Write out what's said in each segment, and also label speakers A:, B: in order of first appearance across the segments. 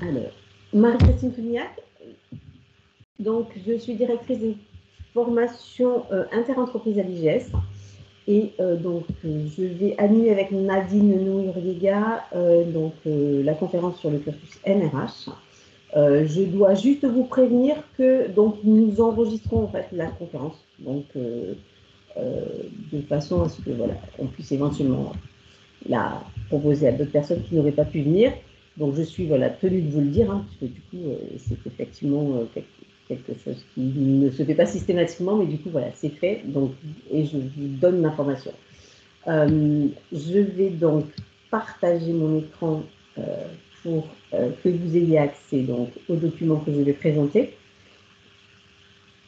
A: Alors, Marie-Christine Tougnac, donc je suis directrice des formations interentreprise à l'IGS. Et donc, je vais animer avec Nadine Nouriega la conférence sur le cursus MRH. Je dois juste vous prévenir que donc, nous enregistrons en fait la conférence, donc de façon à ce que voilà, on puisse éventuellement la proposer à d'autres personnes qui n'auraient pas pu venir. Donc, je suis voilà, tenue de vous le dire, hein, parce que du coup, c'est effectivement quelque chose qui ne se fait pas systématiquement, mais du coup, voilà, c'est fait. Donc, et je vous donne l'information. Je vais donc partager mon écran pour que vous ayez accès donc, aux documents que je vais présenter.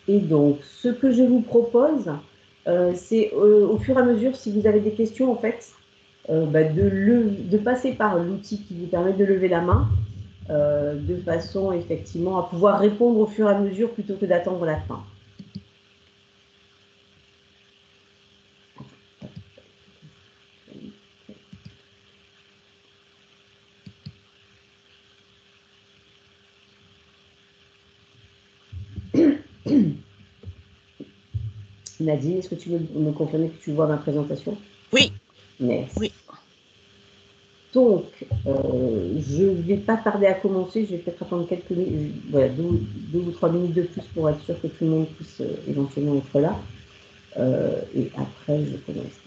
A: Et donc, ce que je vous propose, c'est au fur et à mesure, si vous avez des questions, en fait, de passer par l'outil qui vous permet de lever la main, de façon effectivement à pouvoir répondre au fur et à mesure plutôt que d'attendre la fin. Nadine, est-ce que tu veux me confirmer que tu vois ma présentation?
B: Oui.
A: Merci.
B: Oui.
A: Donc, je ne vais pas tarder à commencer. Je vais peut-être attendre quelques minutes, voilà, 2 ou 3 minutes de plus pour être sûr que tout le monde puisse éventuellement être là. Et après, je commence.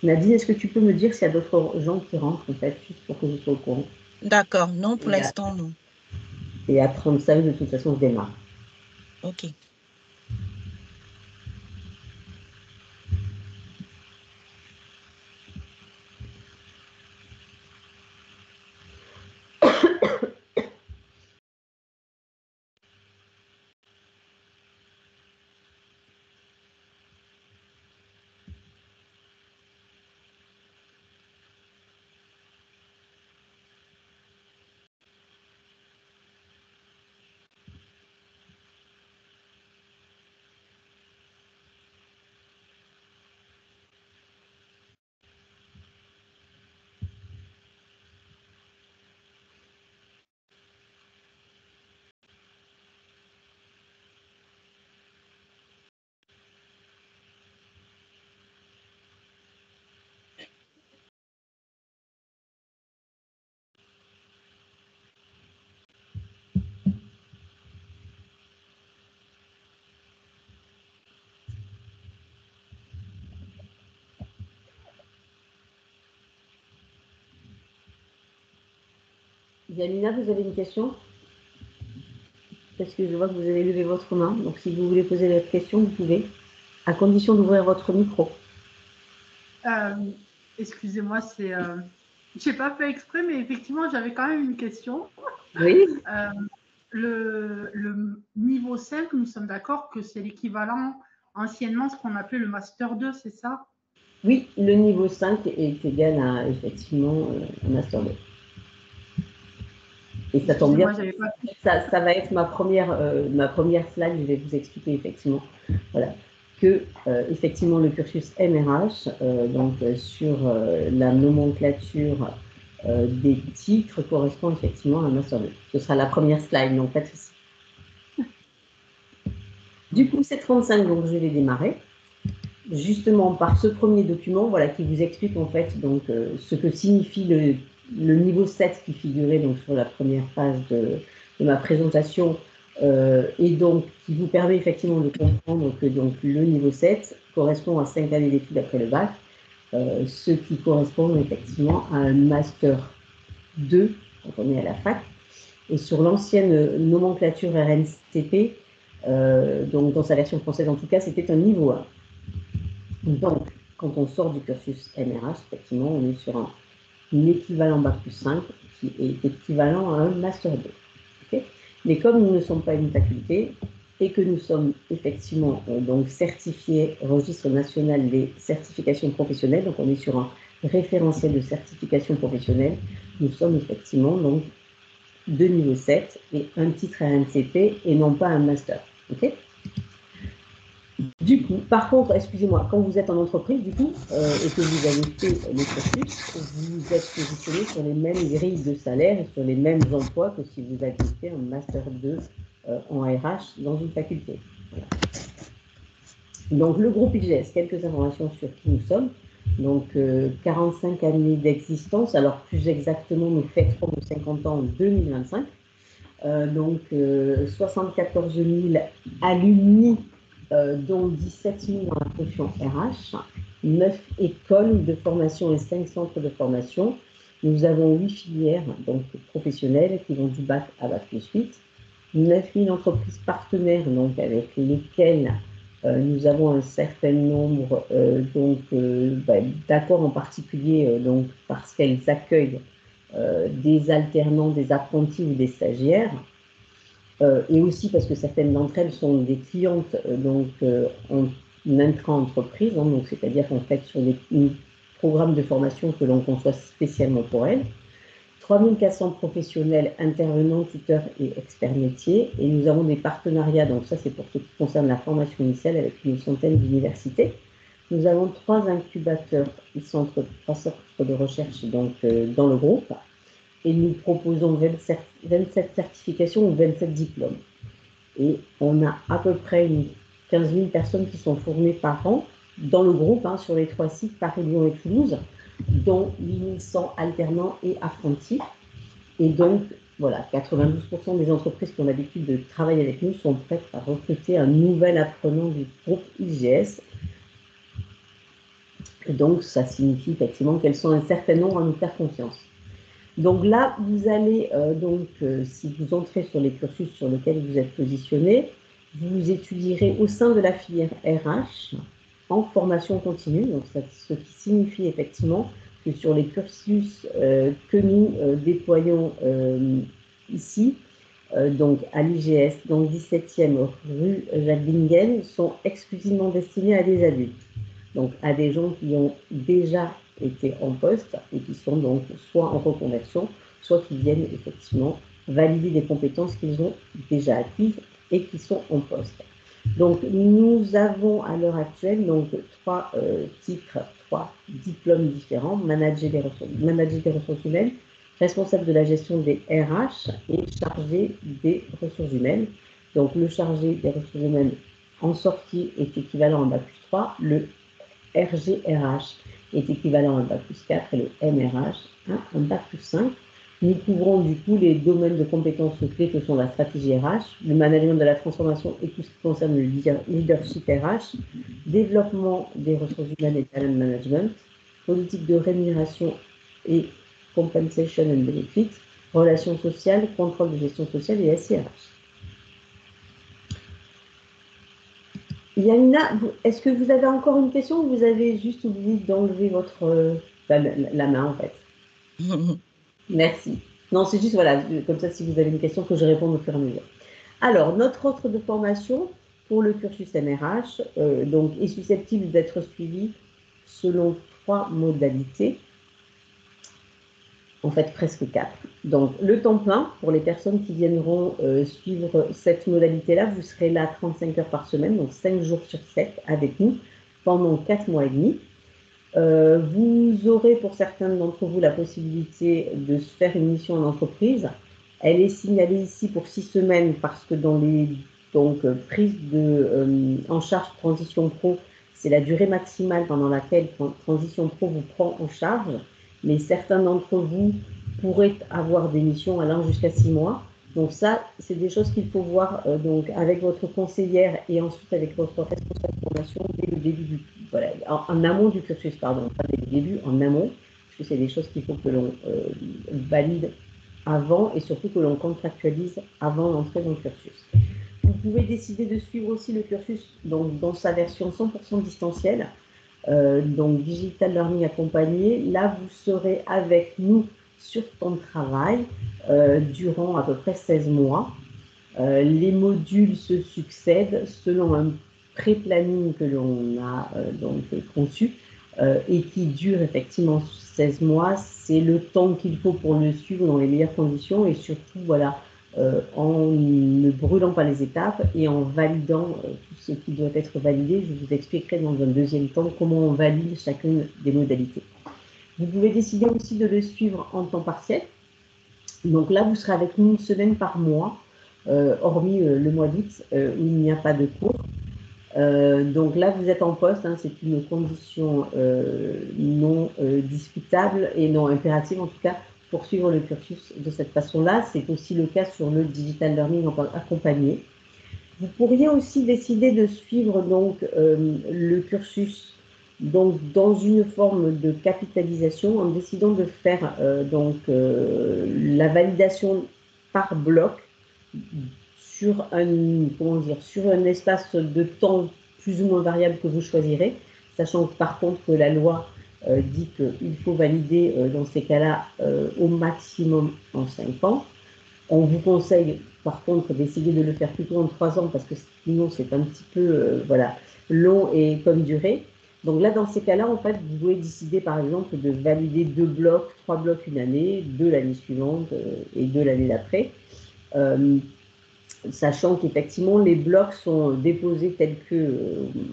A: Nadine, est-ce que tu peux me dire s'il y a d'autres gens qui rentrent, en fait, juste pour que je sois au courant?
B: D'accord. Non, pour l'instant, non.
A: Et à 35, de toute façon, je démarre.
B: OK.
A: Yamina, vous avez une question? Parce que je vois que vous avez levé votre main. Donc, si vous voulez poser votre question, vous pouvez, à condition d'ouvrir votre micro.
C: Excusez-moi, c'est... je n'ai pas fait exprès, mais effectivement, j'avais quand même une question.
A: Oui.
C: Le niveau 5, nous sommes d'accord que c'est l'équivalent anciennement ce qu'on appelait le Master 2, c'est ça?
A: Oui, le niveau 5 est égal à effectivement un Master 2. Et ça tombe bien, ça va être ma première slide, je vais vous expliquer effectivement voilà, que effectivement le cursus MRH, sur la nomenclature des titres correspond effectivement à un Master 2. Ce sera la première slide, donc pas de souci. Du coup, c'est 35, donc je vais démarrer. Justement, par ce premier document, voilà, qui vous explique en fait donc, ce que signifie le niveau 7 qui figurait donc, sur la première page de ma présentation et donc qui vous permet effectivement de comprendre que donc, le niveau 7 correspond à 5 années d'études après le bac, ce qui correspond effectivement à un Master 2 quand on est à la fac. Et sur l'ancienne nomenclature RNCP, donc dans sa version française en tout cas, c'était un niveau 1. Donc, quand on sort du cursus MRH, effectivement, on est sur un équivalent Bac plus 5 qui est équivalent à un Master 2. Okay, mais comme nous ne sommes pas une faculté et que nous sommes effectivement donc certifiés registre national des certifications professionnelles, donc on est sur un référentiel de certification professionnelle, nous sommes effectivement donc de niveau 7 et un titre RNCP et non pas un Master. Okay, Du coup, par contre, excusez-moi, quand vous êtes en entreprise, du coup, et que vous avez fait les cursus, vous êtes positionné sur les mêmes grilles de salaire et sur les mêmes emplois que si vous aviez fait un Master 2 en RH dans une faculté. Voilà. Donc, le groupe IGS, quelques informations sur qui nous sommes. Donc, 45 années d'existence. Alors, plus exactement, nous fêterons nos 50 ans en 2025. Donc, 74 000 alumni, dont 17 000 dans la fonction RH, 9 écoles de formation et 5 centres de formation. Nous avons 8 filières donc, professionnelles qui vont du bac à bac plus 8. 9 000 entreprises partenaires donc, avec lesquelles nous avons un certain nombre d'accords, en particulier donc, parce qu'elles accueillent des alternants, des apprentis ou des stagiaires, et aussi parce que certaines d'entre elles sont des clientes en intra-entreprise, hein, donc c'est-à-dire qu'en fait sur des programmes de formation que l'on conçoit spécialement pour elles. 3400 professionnels intervenants, tuteurs et experts métiers, et nous avons des partenariats, donc ça c'est pour ce qui concerne la formation initiale, avec une centaine d'universités. Nous avons 3 incubateurs, trois centres de recherche donc, dans le groupe, et nous proposons 27 certifications ou 27 diplômes. Et on a à peu près 15 000 personnes qui sont formées par an dans le groupe, hein, sur les 3 sites, Paris, Lyon et Toulouse, dont 8100 alternants et apprentis. Et donc, voilà, 92% des entreprises qui ont l'habitude de travailler avec nous sont prêtes à recruter un nouvel apprenant du groupe IGS. Et donc, ça signifie effectivement qu'elles sont un certain nombre à nous faire confiance. Donc là, vous allez, si vous entrez sur les cursus sur lesquels vous êtes positionné, vous étudierez au sein de la filière RH en formation continue, donc ce qui signifie effectivement que sur les cursus que nous déployons ici, donc à l'IGS, dans le 17e rue Jacques Bingen, sont exclusivement destinés à des adultes, donc à des gens qui ont déjà été en poste et qui sont donc soit en reconversion, soit qui viennent effectivement valider des compétences qu'ils ont déjà acquises et qui sont en poste. Donc nous avons à l'heure actuelle donc 3 titres, 3 diplômes différents: manager des ressources humaines, responsable de la gestion des RH et chargé des ressources humaines. Donc le chargé des ressources humaines en sortie est équivalent à Bac+3, le RGRH est équivalent à un Bac+4 et le MRH un Bac+5. Nous couvrons du coup les domaines de compétences clés que sont la stratégie RH, le management de la transformation et tout ce qui concerne le leadership RH, développement des ressources humaines et talent management, politique de rémunération et compensation and benefits, relations sociales, contrôle de gestion sociale et SIRH. Yanina, est-ce que vous avez encore une question ou vous avez juste oublié d'enlever votre la main en fait? Merci. Non, c'est juste, voilà, comme ça, si vous avez une question, que je réponde au fur et à mesure. Alors, notre offre de formation pour le cursus MRH donc, est susceptible d'être suivie selon 3 modalités. En fait, presque 4. Donc, le temps plein, pour les personnes qui viendront suivre cette modalité-là, vous serez là 35 heures par semaine, donc 5 jours sur 7 avec nous pendant 4 mois et demi. Vous aurez pour certains d'entre vous la possibilité de se faire une mission en entreprise. Elle est signalée ici pour 6 semaines parce que dans les prises en charge Transition Pro, c'est la durée maximale pendant laquelle Transition Pro vous prend en charge. Mais certains d'entre vous pourraient avoir des missions allant jusqu'à 6 mois. Donc ça, c'est des choses qu'il faut voir donc avec votre conseillère et ensuite avec votre responsable de formation dès le début en amont du cursus, pardon, pas dès le début, en amont, parce que c'est des choses qu'il faut que l'on valide avant et surtout que l'on contractualise avant l'entrée dans le cursus. Vous pouvez décider de suivre aussi le cursus donc, dans sa version 100% distancielle, donc digital learning accompagné. Là, vous serez avec nous sur ton travail durant à peu près 16 mois. Les modules se succèdent selon un pré-planning que l'on a conçu et qui dure effectivement 16 mois. C'est le temps qu'il faut pour le suivre dans les meilleures conditions et surtout, voilà, en ne brûlant pas les étapes et en validant tout ce qui doit être validé. Je vous expliquerai dans un deuxième temps comment on valide chacune des modalités. Vous pouvez décider aussi de le suivre en temps partiel. Donc là, vous serez avec nous une semaine par mois, hormis le mois d'août où il n'y a pas de cours. Donc là, vous êtes en poste, hein, c'est une condition non discutable et non impérative en tout cas pour suivre le cursus de cette façon-là. C'est aussi le cas sur le digital learning accompagné. Vous pourriez aussi décider de suivre donc le cursus donc dans une forme de capitalisation en décidant de faire la validation par bloc sur sur un espace de temps plus ou moins variable que vous choisirez, sachant que par contre que la loi dit qu'il faut valider dans ces cas-là au maximum en 5 ans. On vous conseille par contre d'essayer de le faire plutôt en 3 ans parce que sinon c'est un petit peu long et comme durée. Donc là, dans ces cas-là, en fait, vous pouvez décider par exemple de valider 2 blocs, 3 blocs une année, 2 l'année suivante et 2 l'année d'après. Sachant qu'effectivement, les blocs sont déposés tels que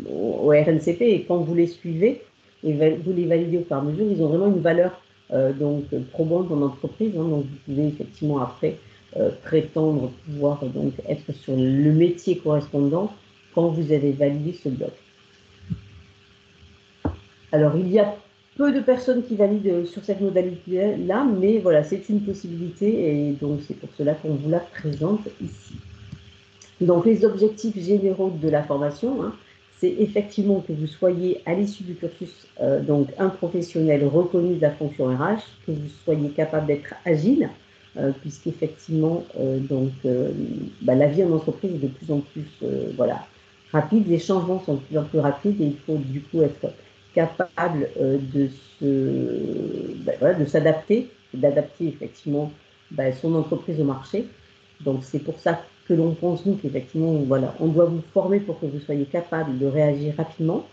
A: au RNCP et quand vous les suivez et vous les validez au fur et à mesure, ils ont vraiment une valeur probante en entreprise. Hein, donc, vous pouvez effectivement après prétendre pouvoir donc être sur le métier correspondant quand vous avez validé ce bloc. Alors, il y a peu de personnes qui valident sur cette modalité-là, mais voilà, c'est une possibilité et donc c'est pour cela qu'on vous la présente ici. Donc, les objectifs généraux de la formation, hein, c'est effectivement que vous soyez à l'issue du cursus donc un professionnel reconnu de la fonction RH, que vous soyez capable d'être agile, puisqu'effectivement, la vie en entreprise est de plus en plus rapide, les changements sont de plus en plus rapides et il faut du coup être capable de s'adapter, d'adapter effectivement son entreprise au marché. Donc, c'est pour ça que l'on pense, nous, qu'effectivement, on doit vous former pour que vous soyez capable de réagir rapidement.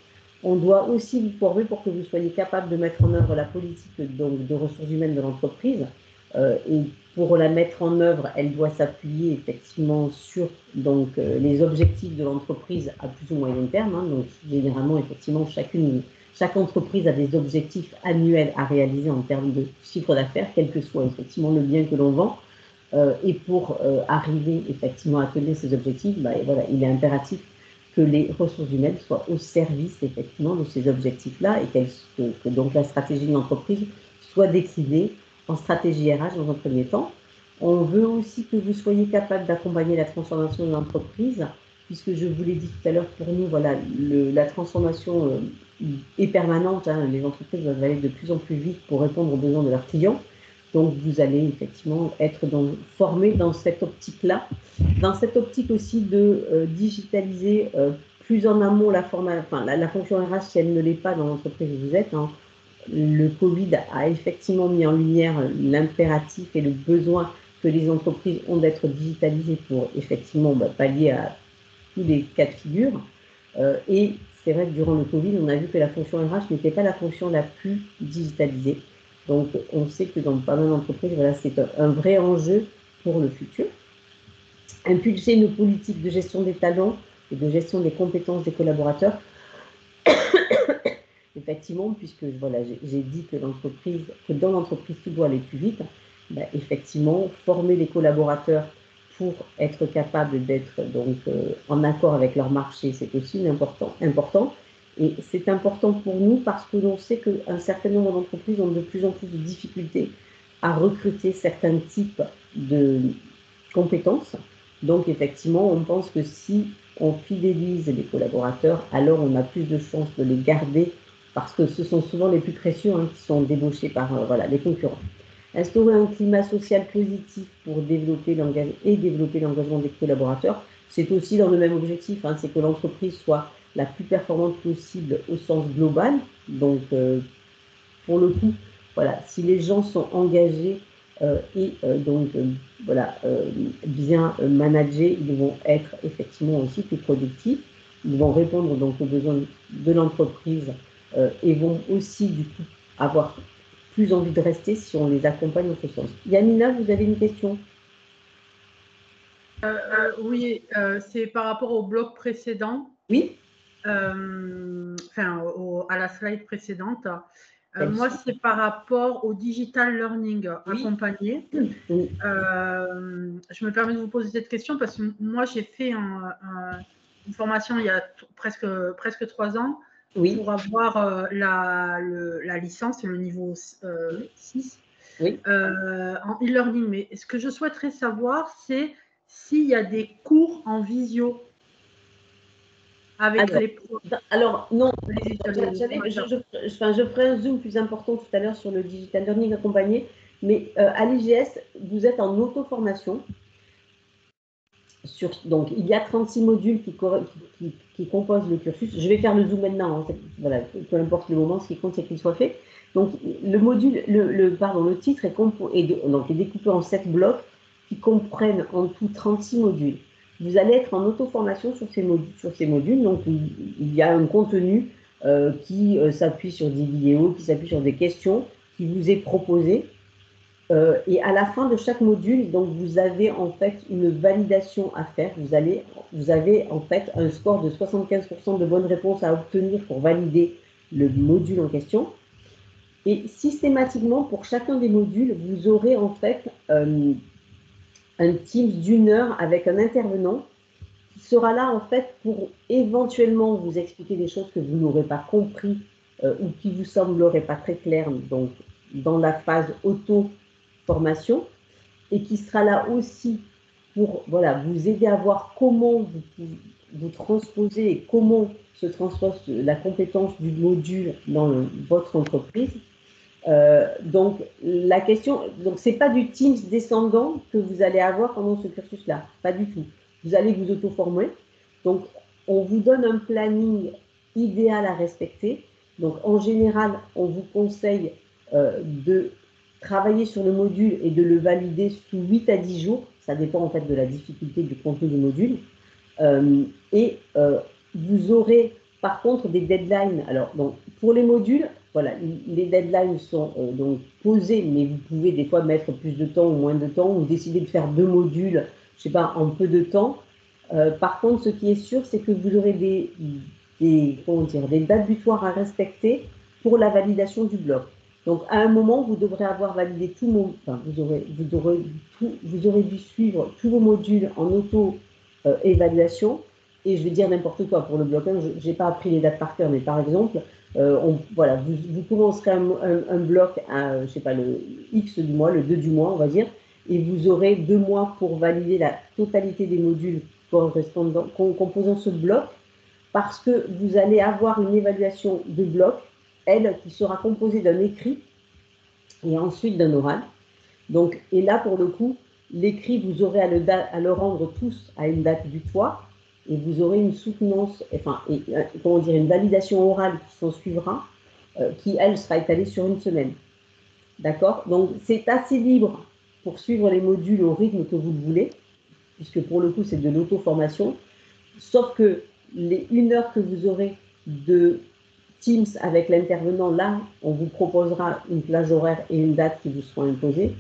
A: On doit aussi vous former pour que vous soyez capable de mettre en œuvre la politique de ressources humaines de l'entreprise. Et pour la mettre en œuvre, elle doit s'appuyer effectivement sur les objectifs de l'entreprise à plus ou moyen terme. Hein. Donc, généralement, effectivement, chaque entreprise a des objectifs annuels à réaliser en termes de chiffre d'affaires, quel que soit effectivement le bien que l'on vend. Et pour arriver effectivement à tenir ces objectifs, il est impératif que les ressources humaines soient au service effectivement de ces objectifs-là et que donc la stratégie de l'entreprise soit déclinée en stratégie RH dans un premier temps. On veut aussi que vous soyez capable d'accompagner la transformation de l'entreprise, puisque je vous l'ai dit tout à l'heure, pour nous, la transformation est permanente. Hein, les entreprises doivent aller de plus en plus vite pour répondre aux besoins de leurs clients. Donc, vous allez effectivement être formé dans cette optique-là. Dans cette optique aussi de digitaliser plus en amont la fonction RH, si elle ne l'est pas dans l'entreprise où vous êtes. Hein. Le Covid a effectivement mis en lumière l'impératif et le besoin que les entreprises ont d'être digitalisées pour effectivement pallier à tous les cas de figure. Et c'est vrai que durant le Covid, on a vu que la fonction RH n'était pas la fonction la plus digitalisée. Donc, on sait que dans pas mal d'entreprises, c'est un vrai enjeu pour le futur. Impulser une politique de gestion des talents et de gestion des compétences des collaborateurs. Effectivement, puisque j'ai dit que dans l'entreprise, tout doit aller plus vite. Effectivement, former les collaborateurs pour être capable d'être en accord avec leur marché, c'est aussi important. Et c'est important pour nous parce que l'on sait qu'un certain nombre d'entreprises ont de plus en plus de difficultés à recruter certains types de compétences. Donc, effectivement, on pense que si on fidélise les collaborateurs, alors on a plus de chances de les garder parce que ce sont souvent les plus précieux qui sont débauchés par les concurrents. Instaurer un climat social positif pour développer l'engagement des collaborateurs, c'est aussi dans le même objectif, c'est que l'entreprise soit la plus performante possible au sens global. Donc, pour le coup, si les gens sont engagés bien managés, ils vont être effectivement aussi plus productifs. Ils vont répondre aux besoins de l'entreprise et vont aussi du coup avoir plus envie de rester si on les accompagne en ce sens. Yamina, vous avez une question ?
C: Oui, c'est par rapport au bloc précédent.
A: Oui.
C: Enfin, à la slide précédente.
A: Bien
C: Moi,
A: sûr.
C: c'est par rapport au digital learning
A: Oui.
C: accompagné.
A: Oui.
C: Je me permets de vous poser cette question parce que moi, j'ai fait une formation il y a presque 3 ans
A: Oui.
C: pour avoir la licence, le niveau 6
A: Oui.
C: en e-learning. Mais ce que je souhaiterais savoir, c'est s'il y a des cours en visio avec les profs.
A: Alors, non,
C: Les
A: je ferai un zoom plus important tout à l'heure sur le digital learning accompagné, mais à l'IGS, vous êtes en auto-formation. Donc, il y a 36 modules qui composent le cursus. Je vais faire le zoom maintenant. Hein, voilà, peu importe le moment, ce qui compte, c'est qu'il soit fait. Donc, le module, le titre est découpé en 7 blocs qui comprennent en tout 36 modules. Vous allez être en auto-formation sur ces modules. Donc, il y a un contenu qui s'appuie sur des vidéos, qui s'appuie sur des questions qui vous est proposé. Et à la fin de chaque module, donc vous avez en fait une validation à faire. Vous avez en fait un score de 75% de bonnes réponses à obtenir pour valider le module en question. Et systématiquement, pour chacun des modules, vous aurez en fait un Teams d'1 heure avec un intervenant qui sera là en fait pour éventuellement vous expliquer des choses que vous n'aurez pas compris ou qui vous sembleraient pas très claires, donc dans la phase auto-formation, et qui sera là aussi pour vous aider à voir comment vous transposez et comment se transpose la compétence du module dans votre entreprise. Donc, la question, c'est pas du Teams descendant que vous allez avoir pendant ce cursus-là, pas du tout. Vous allez vous auto-former. Donc, on vous donne un planning idéal à respecter. Donc, en général, on vous conseille de travailler sur le module et de le valider sous 8 à 10 jours. Ça dépend en fait de la difficulté du contenu du module. Vous aurez par contre des deadlines. Alors, donc, pour les modules, voilà, les deadlines sont donc posées, mais vous pouvez des fois mettre plus de temps ou moins de temps, ou décider de faire 2 modules, je sais pas, en peu de temps. Par contre, ce qui est sûr, c'est que vous aurez des dates butoirs à respecter pour la validation du bloc. Donc, à un moment, vous devrez avoir validé vous aurez dû suivre tous vos modules en auto-évaluation. Et je vais dire n'importe quoi pour le bloc 1, je n'ai pas appris les dates par cœur, mais par exemple, vous commencerez un bloc à, je sais pas, le X du mois, le 2 du mois, on va dire, et vous aurez 2 mois pour valider la totalité des modules composant ce bloc, parce que vous allez avoir une évaluation de bloc, elle, qui sera composée d'un écrit et ensuite d'un oral. Donc, et là, pour le coup, l'écrit, vous aurez à le rendre tous à une date butoir, et vous aurez une soutenance, une validation orale qui s'en suivra, qui, elle, sera étalée sur une semaine. D'accord? Donc, c'est assez libre pour suivre les modules au rythme que vous le voulez, puisque pour le coup, c'est de l'auto-formation, sauf que les 1 heure que vous aurez de Teams avec l'intervenant, là, on vous proposera une plage horaire et une date qui vous seront imposées.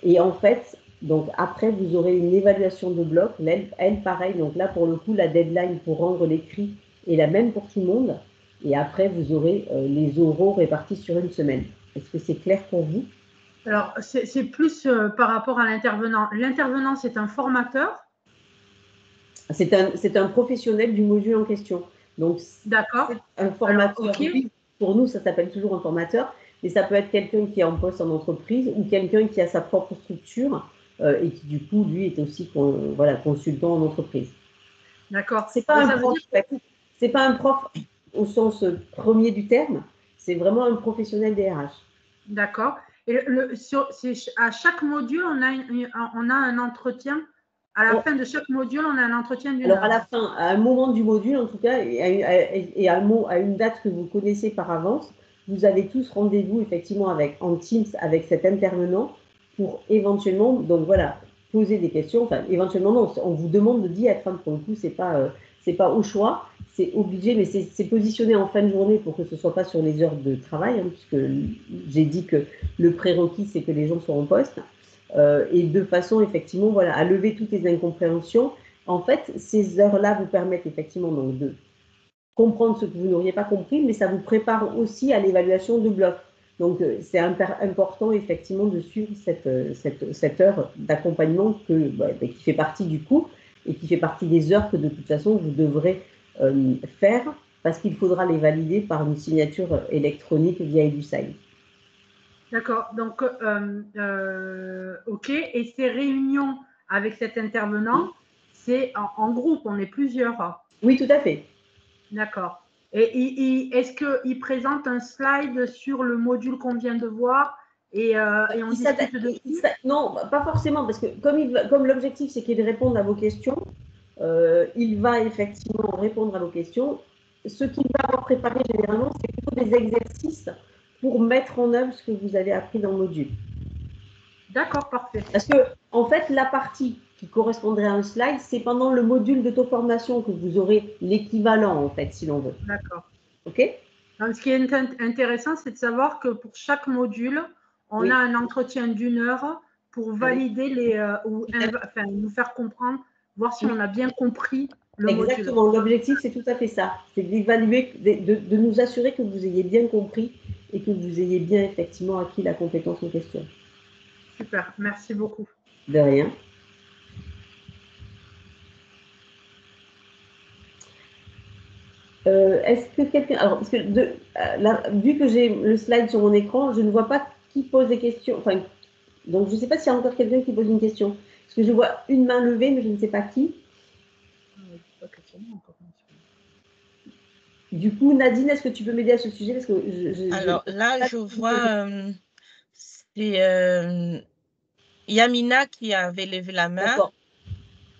A: Et en fait, donc après, vous aurez une évaluation de bloc. Elle, pareil, donc là, pour le coup, la deadline pour rendre l'écrit est la même pour tout le monde. Et après, vous aurez les oraux répartis sur une semaine. Est-ce que c'est clair pour vous?
C: Alors, c'est plus par rapport à l'intervenant. L'intervenant, c'est un formateur?
A: C'est un professionnel du module en question. Donc,
C: d'accord.
A: Un formateur,
C: alors, okay.
A: Oui, pour nous, ça s'appelle toujours un formateur, mais ça peut être quelqu'un qui est en poste en entreprise ou quelqu'un qui a sa propre structure et qui, du coup, lui, est aussi consultant en entreprise.
C: D'accord.
A: C'est pas un prof, c'est pas un prof au sens premier du terme, c'est vraiment un professionnel des RH.
C: D'accord. Et à chaque module, on a un entretien. À la fin de chaque module, on a un entretien d'une heure.
A: Alors, à la fin, à un moment du module, en tout cas, et à une date que vous connaissez par avance, vous avez tous rendez-vous, effectivement, en Teams avec cet intervenant pour éventuellement, donc voilà, poser des questions. Enfin, éventuellement, non, on vous demande d'y être. Pour le coup, c'est pas au choix, c'est obligé, mais c'est positionné en fin de journée pour que ce ne soit pas sur les heures de travail, puisque j'ai dit que le prérequis, c'est que les gens soient en poste. et de façon effectivement voilà, à lever toutes les incompréhensions. En fait, ces heures-là vous permettent effectivement donc, de comprendre ce que vous n'auriez pas compris, mais ça vous prépare aussi à l'évaluation de bloc. Donc, c'est important effectivement de suivre cette heure d'accompagnement qui fait partie du cours et qui fait partie des heures que de toute façon vous devrez faire parce qu'il faudra les valider par une signature électronique via EduSign.
C: D'accord. Donc, OK. Et ces réunions avec cet intervenant, c'est en groupe, on est plusieurs.
A: Oui, tout à fait.
C: D'accord. Et est-ce qu'il présente un slide sur le module qu'on vient de voir et on discute dessus?
A: Non, pas forcément, parce que comme l'objectif, c'est qu'il réponde à vos questions, il va effectivement répondre à vos questions. Ce qu'il va avoir préparé généralement, c'est plutôt des exercices pour mettre en œuvre ce que vous avez appris dans le module.
C: D'accord, parfait.
A: Parce que, en fait, la partie qui correspondrait à un slide, c'est pendant le module d'auto-formation que vous aurez l'équivalent, en fait, si l'on veut.
C: D'accord.
A: OK?
C: Donc, ce qui est intéressant, c'est de savoir que pour chaque module, on a un entretien d'1 heure pour valider nous faire comprendre, voir si on a bien compris le module.
A: Exactement. L'objectif, c'est tout à fait ça. C'est d'évaluer, de nous assurer que vous ayez bien compris et que vous ayez bien effectivement acquis la compétence en question.
C: Super. Merci beaucoup.
A: De rien. Est-ce que quelqu'un... Alors, parce que vu que j'ai le slide sur mon écran, je ne vois pas qui pose des questions. Enfin, donc, je ne sais pas s'il y a encore quelqu'un qui pose une question. Parce que je vois une main levée, mais je ne sais pas qui. Du coup, Nadine, est-ce que tu peux m'aider à ce sujet? Parce que
B: alors là, je vois, c'est Yamina qui avait levé la main.
A: D'accord.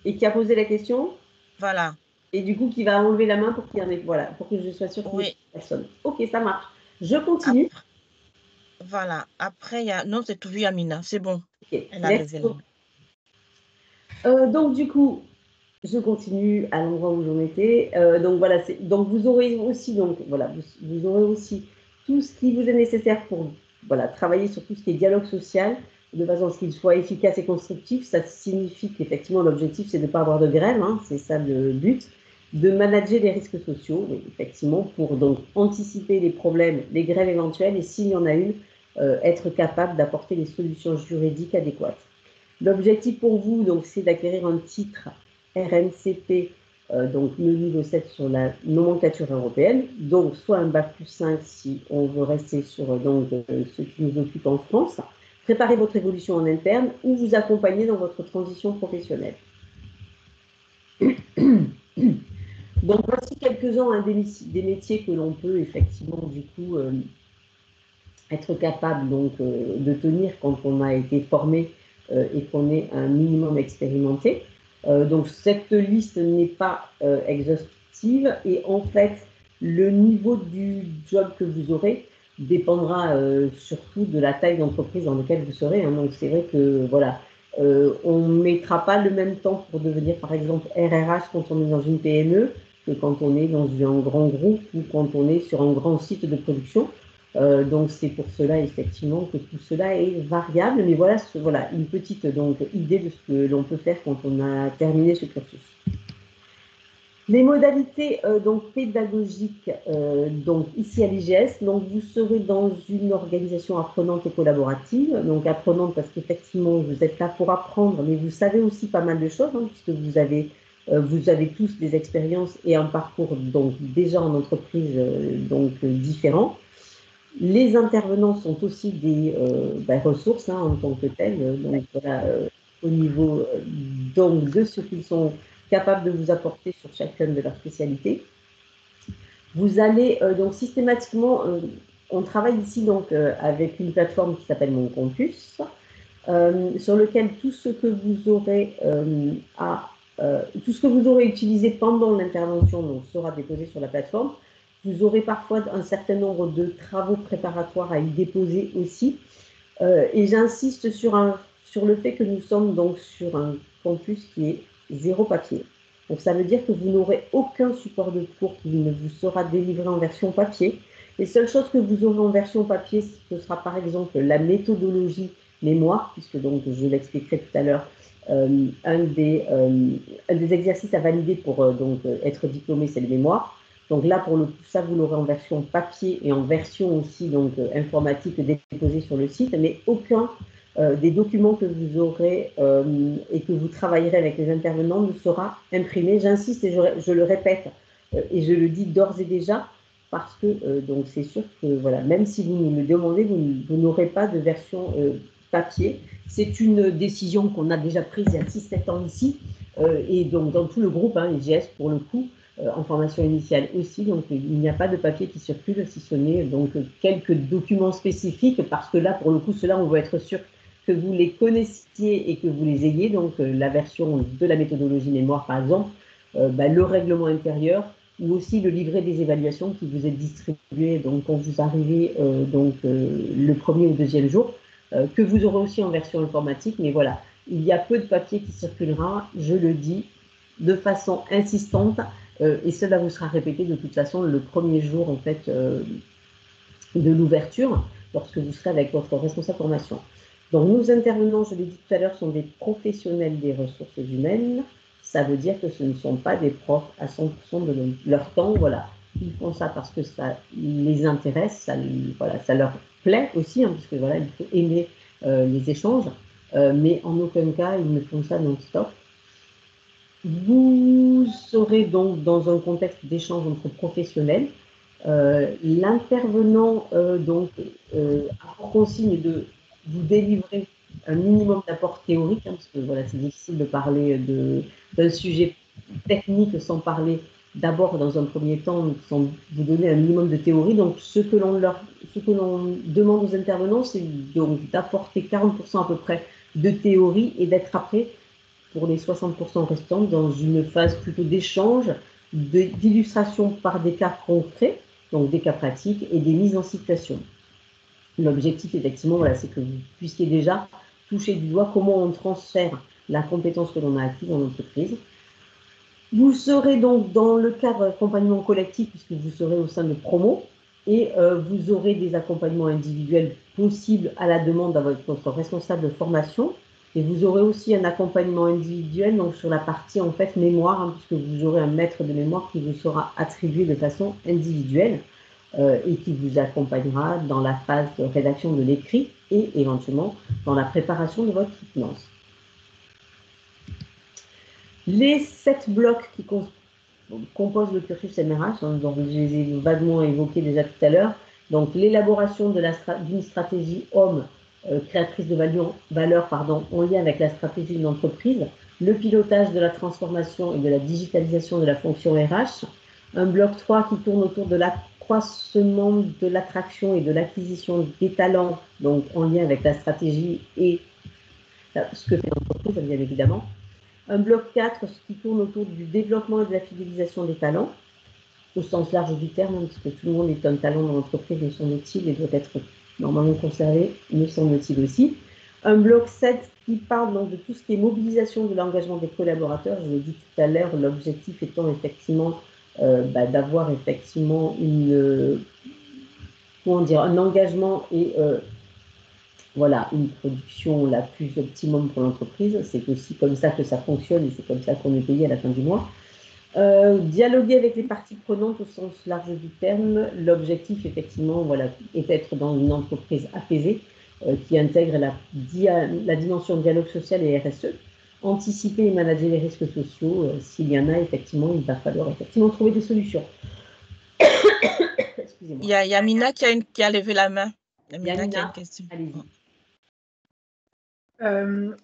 A: Et qui a posé la question?
B: Voilà.
A: Et du coup, qui va enlever la main pour qu'il y en ait, voilà, pour que je sois sûre qu'il n'y ait personne. Ok, ça marche. Je continue.
B: Voilà. Après, il y a... Non, c'est tout vu, Yamina. C'est bon.
A: Okay.
B: Elle a levé la
A: main. Donc, du coup, je continue à l'endroit où j'en étais. Donc, voilà. Donc, vous aurez aussi, vous aurez aussi tout ce qui vous est nécessaire pour travailler sur tout ce qui est dialogue social, de façon à ce qu'il soit efficace et constructif. Ça signifie qu'effectivement, l'objectif, c'est de ne pas avoir de grève. Hein, c'est ça le but. De manager les risques sociaux, effectivement, pour donc anticiper les problèmes, les grèves éventuelles et s'il y en a une, être capable d'apporter les solutions juridiques adéquates. L'objectif pour vous, donc, c'est d'acquérir un titre RNCP, donc le niveau 7 sur la nomenclature européenne, donc soit un bac+5 si on veut rester sur ce qui nous occupe en France, préparer votre évolution en interne ou vous accompagner dans votre transition professionnelle. Donc, voici quelques-uns des métiers que l'on peut effectivement, du coup, être capable de tenir quand on a été formé et qu'on est un minimum expérimenté. Donc, cette liste n'est pas exhaustive et en fait, le niveau du job que vous aurez dépendra surtout de la taille d'entreprise dans laquelle vous serez. Hein. Donc, c'est vrai que, voilà, on ne mettra pas le même temps pour devenir, par exemple, RRH quand on est dans une PME que quand on est dans un grand groupe ou quand on est sur un grand site de production. Donc, c'est pour cela, effectivement, que tout cela est variable. Mais voilà, une petite idée de ce que l'on peut faire quand on a terminé ce cursus. Les modalités pédagogiques, ici à l'IGS, vous serez dans une organisation apprenante et collaborative. Donc, apprenante parce qu'effectivement, vous êtes là pour apprendre, mais vous savez aussi pas mal de choses, hein, puisque vous avez tous des expériences et un parcours déjà en entreprise différents. Les intervenants sont aussi des ressources en tant que telles, au niveau de ce qu'ils sont capables de vous apporter sur chacune de leurs spécialités. Vous allez systématiquement, on travaille ici avec une plateforme qui s'appelle Mon Campus, sur lequel tout ce que vous aurez utilisé pendant l'intervention sera déposé sur la plateforme. Vous aurez parfois un certain nombre de travaux préparatoires à y déposer aussi. Et j'insiste sur le fait que nous sommes sur un campus qui est zéro papier. Donc ça veut dire que vous n'aurez aucun support de cours qui ne vous sera délivré en version papier. Les seules choses que vous aurez en version papier, ce sera par exemple la méthodologie mémoire, puisque donc, je l'expliquerai tout à l'heure, un des exercices à valider pour donc, être diplômé, c'est le mémoire. Donc là, pour le coup, ça, vous l'aurez en version papier et en version aussi donc, informatique déposée sur le site, mais aucun des documents que vous aurez et que vous travaillerez avec les intervenants ne sera imprimé. J'insiste et je le répète et je le dis d'ores et déjà parce que donc c'est sûr que voilà, même si vous nous le demandez, vous n'aurez pas de version papier. C'est une décision qu'on a déjà prise il y a 6-7 ans ici et donc dans tout le groupe, hein, IGS pour le coup, en formation initiale aussi, donc il n'y a pas de papier qui circule, si ce n'est donc quelques documents spécifiques, parce que là, pour le coup, cela, on veut être sûr que vous les connaissiez et que vous les ayez, donc la version de la méthodologie mémoire, par exemple, le règlement intérieur, ou aussi le livret des évaluations qui vous est distribué donc, quand vous arrivez le premier ou deuxième jour, que vous aurez aussi en version informatique, mais voilà, il y a peu de papier qui circulera, je le dis, de façon insistante, et cela vous sera répété de toute façon le premier jour en fait de l'ouverture, lorsque vous serez avec votre responsable formation. Donc nos intervenants, je l'ai dit tout à l'heure, sont des professionnels des ressources humaines. Ça veut dire que ce ne sont pas des profs à 100% de leur temps. Voilà, ils font ça parce que ça les intéresse, ça leur plaît aussi, hein, parce que voilà, il faut aimer les échanges, mais en aucun cas ils ne font ça non-stop. Vous serez donc dans un contexte d'échange entre professionnels. L'intervenant a pour consigne de vous délivrer un minimum d'apport théorique, hein, parce que voilà, c'est difficile de parler d'un sujet technique sans parler d'abord dans un premier temps, sans vous donner un minimum de théorie. Donc ce que l'on demande aux intervenants, c'est donc d'apporter 40% à peu près de théorie et d'être après pour les 60% restants dans une phase plutôt d'échange, d'illustration par des cas concrets, donc des cas pratiques et des mises en situation. L'objectif, effectivement, voilà, c'est que vous puissiez déjà toucher du doigt comment on transfère la compétence que l'on a acquise dans l'entreprise. Vous serez donc dans le cadre d'accompagnement collectif, puisque vous serez au sein de promo, et vous aurez des accompagnements individuels possibles à la demande de votre responsable de formation. Et vous aurez aussi un accompagnement individuel donc sur la partie en fait mémoire, hein, puisque vous aurez un maître de mémoire qui vous sera attribué de façon individuelle et qui vous accompagnera dans la phase de rédaction de l'écrit et éventuellement dans la préparation de votre soutenance. Les 7 blocs qui composent le cursus MRH, hein, donc je les ai vaguement évoqués déjà tout à l'heure. Donc l'élaboration d'une stratégie homme créatrice de valeur en lien avec la stratégie d'une entreprise, le pilotage de la transformation et de la digitalisation de la fonction RH, un bloc 3 qui tourne autour de l'accroissement de l'attraction et de l'acquisition des talents, donc en lien avec la stratégie et ce que fait l'entreprise, bien évidemment. Un bloc 4 qui tourne autour du développement et de la fidélisation des talents, au sens large du terme, hein, parce que tout le monde est un talent dans l'entreprise, me semble-t-il, et doit être normalement conservé, me semble-t-il aussi. Un bloc 7 qui parle donc de tout ce qui est mobilisation de l'engagement des collaborateurs. Je l'ai dit tout à l'heure, l'objectif étant effectivement d'avoir effectivement un engagement et voilà, une production la plus optimum pour l'entreprise. C'est aussi comme ça que ça fonctionne et c'est comme ça qu'on est payé à la fin du mois. Dialoguer avec les parties prenantes au sens large du terme. L'objectif, effectivement, voilà, est d'être dans une entreprise apaisée qui intègre la dimension dialogue social et RSE. Anticiper et manager les risques sociaux. S'il y en a, effectivement, il va falloir effectivement trouver des solutions.
B: Excusez-moi. Il y a Mina qui a levé la main. Mina qui a une question.
A: Allez-y.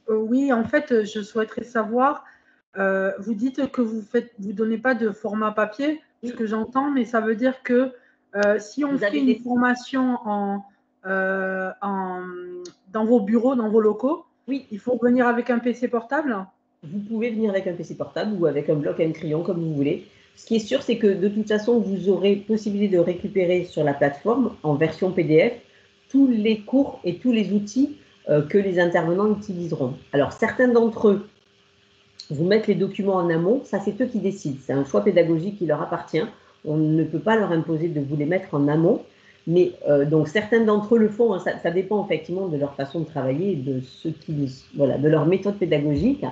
C: Oui, en fait, je souhaiterais savoir, vous dites que vous donnez pas de format papier, ce que j'entends, mais ça veut dire que si on fait une formation dans vos bureaux, dans vos locaux,
A: oui,
C: il faut venir avec un PC portable?
A: Vous pouvez venir avec un PC portable ou avec un bloc et un crayon, comme vous voulez. Ce qui est sûr, c'est que de toute façon, vous aurez possibilité de récupérer sur la plateforme, en version PDF, tous les cours et tous les outils que les intervenants utiliseront. Alors, certains d'entre eux vous mettent les documents en amont, ça c'est eux qui décident. C'est un choix pédagogique qui leur appartient. On ne peut pas leur imposer de vous les mettre en amont. Mais donc certains d'entre eux le font, hein, ça dépend effectivement de leur façon de travailler, de ce qui, voilà, de leur méthode pédagogique.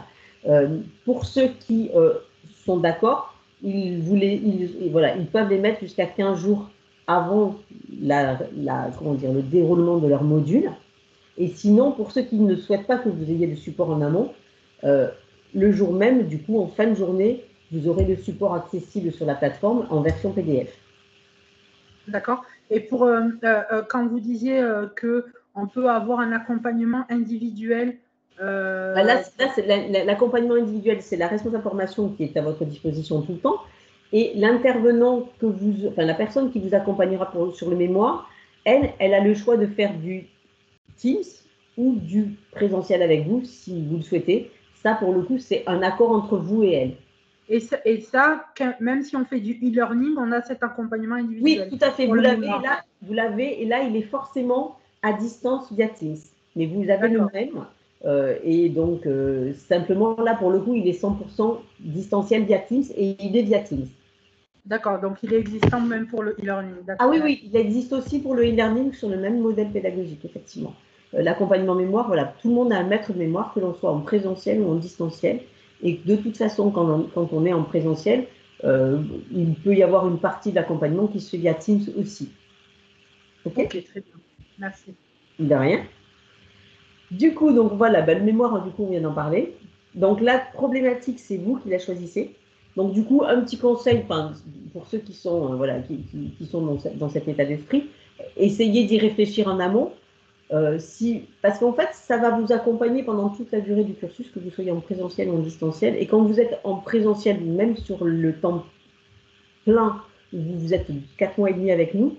A: Pour ceux qui sont d'accord, voilà, ils peuvent les mettre jusqu'à 15 jours avant comment dire, le déroulement de leur module. Et sinon, pour ceux qui ne souhaitent pas que vous ayez le support en amont, le jour même, du coup, en fin de journée, vous aurez le support accessible sur la plateforme en version PDF.
C: D'accord. Et pour quand vous disiez qu'on peut avoir un accompagnement individuel.
A: Là, l'accompagnement individuel, c'est la responsable formation qui est à votre disposition tout le temps. Et l'intervenant la personne qui vous accompagnera sur le mémoire, elle a le choix de faire du Teams ou du présentiel avec vous, si vous le souhaitez. Ça, pour le coup, c'est un accord entre vous et elle.
C: Et ça, même si on fait du e-learning, on a cet accompagnement individuel.
A: Oui, tout à fait. Vous l'avez, et là, il est forcément à distance via Teams. Mais vous avez le même. Et donc, simplement, là, pour le coup, il est 100% distanciel via Teams et il est via Teams.
C: D'accord, donc il est existant même pour le e-learning.
A: Ah oui, il existe aussi pour le e-learning sur le même modèle pédagogique, effectivement. L'accompagnement mémoire, voilà, tout le monde a un maître de mémoire, que l'on soit en présentiel ou en distanciel. Et de toute façon, quand on est en présentiel, il peut y avoir une partie de l'accompagnement qui se fait via Teams aussi.
C: Ok, très bien. Merci.
A: De rien. Du coup, donc voilà, le mémoire, du coup, on vient d'en parler. Donc la problématique, c'est vous qui la choisissez. Donc du coup, un petit conseil, pour ceux qui sont, qui sont dans cet état d'esprit, essayez d'y réfléchir en amont. Parce qu'en fait, ça va vous accompagner pendant toute la durée du cursus, que vous soyez en présentiel ou en distanciel. Et quand vous êtes en présentiel, même sur le temps plein, où vous êtes 4 mois et demi avec nous,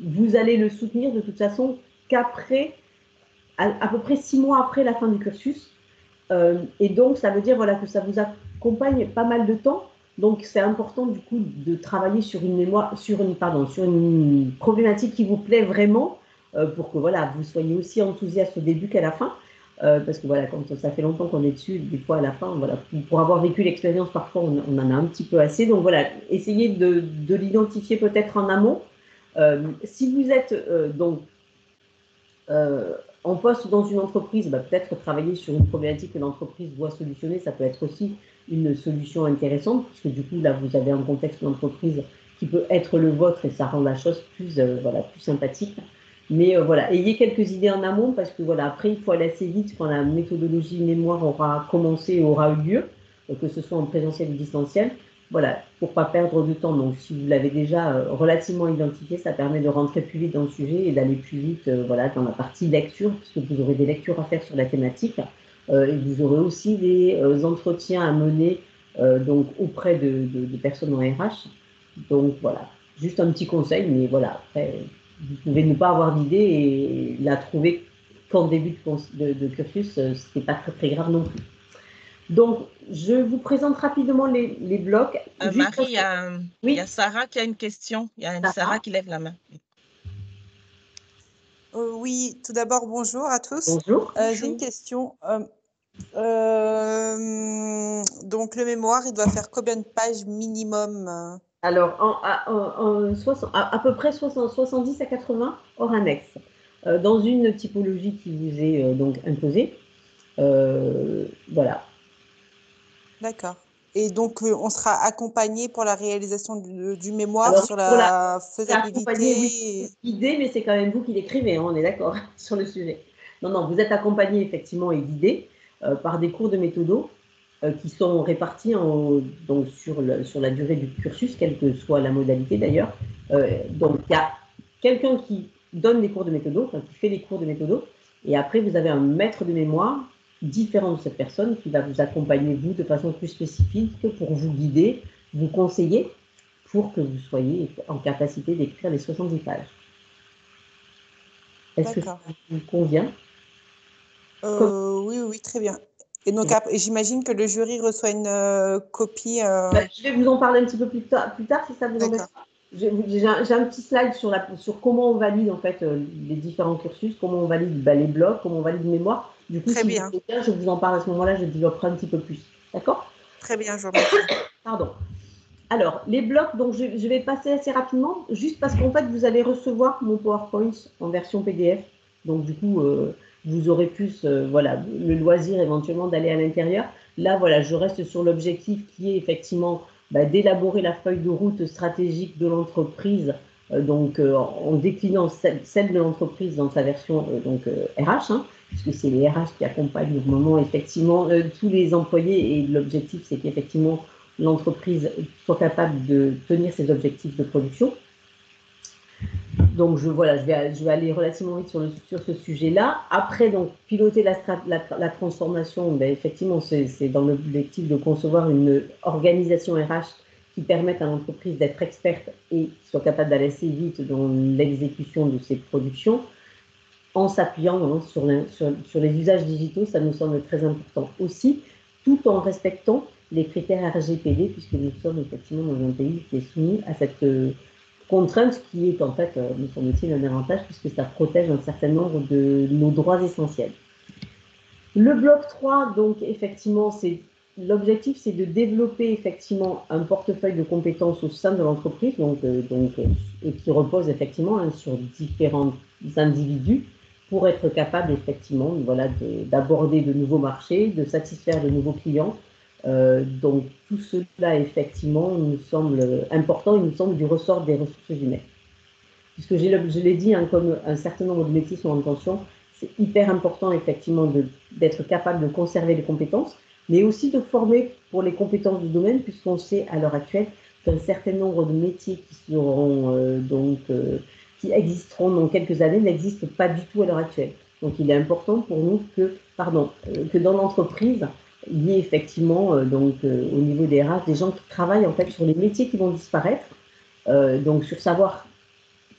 A: vous allez le soutenir de toute façon qu'après, à peu près 6 mois après la fin du cursus. Et donc, ça veut dire que ça vous accompagne pas mal de temps. Donc, c'est important du coup de travailler sur une problématique qui vous plaît vraiment, pour que vous soyez aussi enthousiaste au début qu'à la fin. Parce que quand ça fait longtemps qu'on est dessus, des fois à la fin, pour avoir vécu l'expérience, parfois on en a un petit peu assez. Donc essayez de l'identifier peut-être en amont. Si vous êtes en poste dans une entreprise, peut-être travailler sur une problématique que l'entreprise doit solutionner, ça peut être aussi une solution intéressante, parce que du coup, là, vous avez un contexte d'entreprise qui peut être le vôtre et ça rend la chose plus sympathique. Mais ayez quelques idées en amont, parce que après, il faut aller assez vite quand la méthodologie mémoire aura commencé et aura eu lieu, que ce soit en présentiel ou distanciel. Pour ne pas perdre de temps. Donc, si vous l'avez déjà relativement identifié, ça permet de rentrer plus vite dans le sujet et d'aller plus vite dans la partie lecture, puisque vous aurez des lectures à faire sur la thématique. Et vous aurez aussi des entretiens à mener auprès de personnes en RH. Donc, juste un petit conseil, mais après, vous pouvez ne pas avoir d'idée et la trouver qu'en début de cursus, ce n'est pas très, très grave non plus. Donc, je vous présente rapidement les blocs.
B: Marie, il y a Sarah qui a une question. Il y a Sarah qui lève la main.
D: Oui, tout d'abord, bonjour à tous.
A: Bonjour.
D: J'ai une question. Donc, le mémoire, il doit faire combien de pages minimum?
A: Alors, à peu près 70 à 80 hors annexe, dans une typologie qui vous est donc imposée. Voilà.
D: D'accord. Et donc, on sera accompagné pour la réalisation du mémoire sur la faisabilité.
A: Oui, guidé, mais c'est quand même vous qui l'écrivez, hein, on est d'accord sur le sujet. Non, vous êtes accompagné effectivement et guidé par des cours de méthodo qui sont répartis donc sur la durée du cursus, quelle que soit la modalité d'ailleurs. Donc, il y a quelqu'un qui donne les cours de méthodo, qui fait les cours de méthodo, et après, vous avez un maître de mémoire différent de cette personne qui va vous accompagner, vous, de façon plus spécifique pour vous guider, vous conseiller pour que vous soyez en capacité d'écrire les 70 pages. Est-ce que ça vous convient?
D: Oui, très bien. Et donc, j'imagine que le jury reçoit une copie.
A: Je vais vous en parler un petit peu plus tard si ça vous embête. J'ai un petit slide sur comment on valide en fait les différents cursus, comment on valide les blocs, comment on valide mémoire. Du coup, si vous voulez bien, je vous en parle à ce moment-là, je développerai un petit peu plus. D'accord?
D: Très bien, je vous remercie.
A: Pardon. Alors, les blocs, donc je vais passer assez rapidement, juste parce qu'en fait, vous allez recevoir mon PowerPoint en version PDF. Donc, du coup, vous aurez plus voilà, le loisir éventuellement d'aller à l'intérieur. Là, voilà, je reste sur l'objectif qui est effectivement d'élaborer la feuille de route stratégique de l'entreprise, en déclinant celle de l'entreprise dans sa version RH, hein, puisque c'est les RH qui accompagnent normalement effectivement tous les employés, et l'objectif, c'est qu'effectivement, l'entreprise soit capable de tenir ses objectifs de production. Donc, je vais aller relativement vite sur ce sujet-là. Après, donc, piloter la transformation, effectivement, c'est dans l'objectif de concevoir une organisation RH qui permette à l'entreprise d'être experte et soit capable d'aller assez vite dans l'exécution de ses productions, en s'appuyant sur les usages digitaux. Ça nous semble très important aussi, tout en respectant les critères RGPD, puisque nous sommes effectivement dans un pays qui est soumis à cette contrainte qui est en fait, nous semble-t-il, un avantage, puisque ça protège un certain nombre de nos droits essentiels. Le bloc 3, donc effectivement, l'objectif, c'est de développer effectivement un portefeuille de compétences au sein de l'entreprise, et qui repose effectivement sur différents individus, pour être capable effectivement d'aborder de nouveaux marchés, de satisfaire de nouveaux clients. Donc tout cela effectivement nous semble important, il nous semble du ressort des ressources humaines. Puisque je l'ai dit, hein, comme un certain nombre de métiers sont en tension, c'est hyper important effectivement d'être capable de conserver les compétences, mais aussi de former pour les compétences du domaine, puisqu'on sait à l'heure actuelle qu'un certain nombre de métiers qui existeront dans quelques années n'existent pas du tout à l'heure actuelle. Donc il est important pour nous que dans l'entreprise, il y ait effectivement au niveau des RH des gens qui travaillent en fait sur les métiers qui vont disparaître, donc sur savoir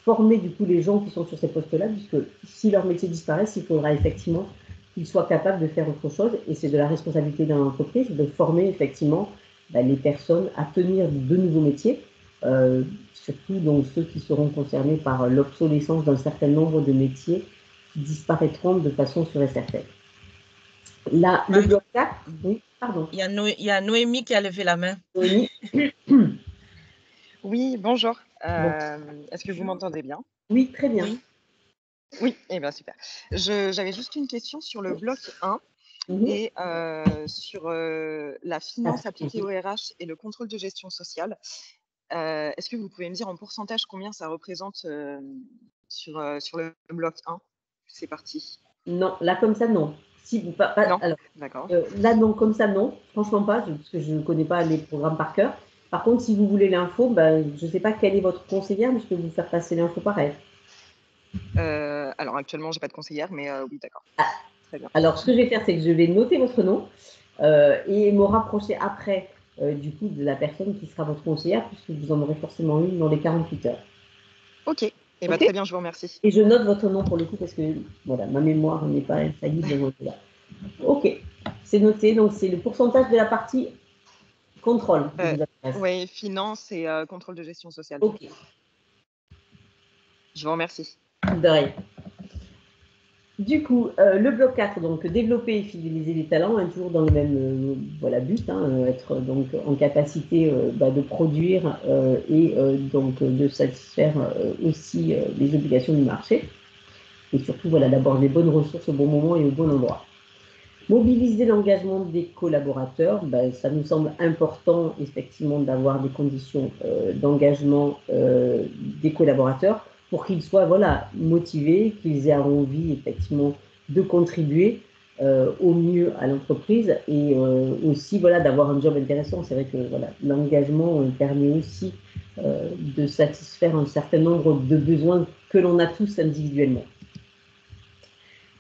A: former du coup les gens qui sont sur ces postes-là, puisque si leur métier disparaît, il faudra effectivement qu'ils soient capables de faire autre chose, et c'est de la responsabilité d'une entreprise de former effectivement les personnes à tenir de nouveaux métiers, surtout donc ceux qui seront concernés par l'obsolescence d'un certain nombre de métiers qui disparaîtront de façon sûre et certaine. Là, le bloc 4, oui, pardon.
B: Il y a Noémie qui a levé la main.
A: Noémie.
E: Oui, bonjour. Est-ce que vous m'entendez bien?
A: Oui, très bien.
E: Oui, eh bien super. J'avais juste une question sur le bloc 1 et sur la finance appliquée au RH et le contrôle de gestion sociale. Est-ce que vous pouvez me dire en pourcentage combien ça représente sur le bloc 1, ces parties?
A: Non, là comme ça, non.
E: Non,
A: alors,
E: d'accord.
A: Là, non, comme ça, non. Franchement pas, parce que je ne connais pas les programmes par cœur. Par contre, si vous voulez l'info, je ne sais pas quelle est votre conseillère, mais je peux vous faire passer l'info pareil.
E: Alors actuellement, je n'ai pas de conseillère, mais oui, d'accord. Très bien.
A: Alors, ce que je vais faire, c'est que je vais noter votre nom et me rapprocher après du coup de la personne qui sera votre conseillère, puisque vous en aurez forcément une dans les 48 heures.
E: Ok. Eh ben, très bien, je vous remercie.
A: Et je note votre nom pour le coup, parce que voilà, ma mémoire n'est pas infaillible. Ok, c'est noté. Donc, c'est le pourcentage de la partie contrôle qui vous intéresse.
E: Oui, finance et contrôle de gestion sociale.
A: Ok.
E: Je vous remercie.
A: De rien. Du coup, le bloc 4, donc développer et fidéliser les talents, hein, toujours dans le même but, hein, être donc en capacité de produire et de satisfaire aussi les obligations du marché. Et surtout, d'avoir les bonnes ressources au bon moment et au bon endroit. Mobiliser l'engagement des collaborateurs, ça nous semble important effectivement d'avoir des conditions d'engagement des collaborateurs pour qu'ils soient motivés, qu'ils aient envie effectivement de contribuer au mieux à l'entreprise, et aussi d'avoir un job intéressant. C'est vrai que l'engagement permet aussi de satisfaire un certain nombre de besoins que l'on a tous individuellement.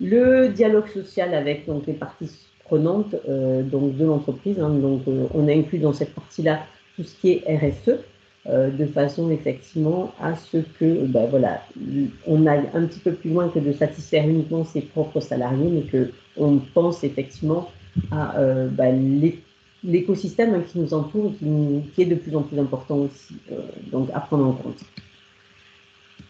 A: Le dialogue social avec les parties prenantes de l'entreprise. Hein, on a inclus dans cette partie-là tout ce qui est RSE, de façon effectivement à ce que on aille un petit peu plus loin que de satisfaire uniquement ses propres salariés, mais qu'on pense effectivement à l'écosystème qui nous entoure et qui est de plus en plus important aussi, donc à prendre en compte.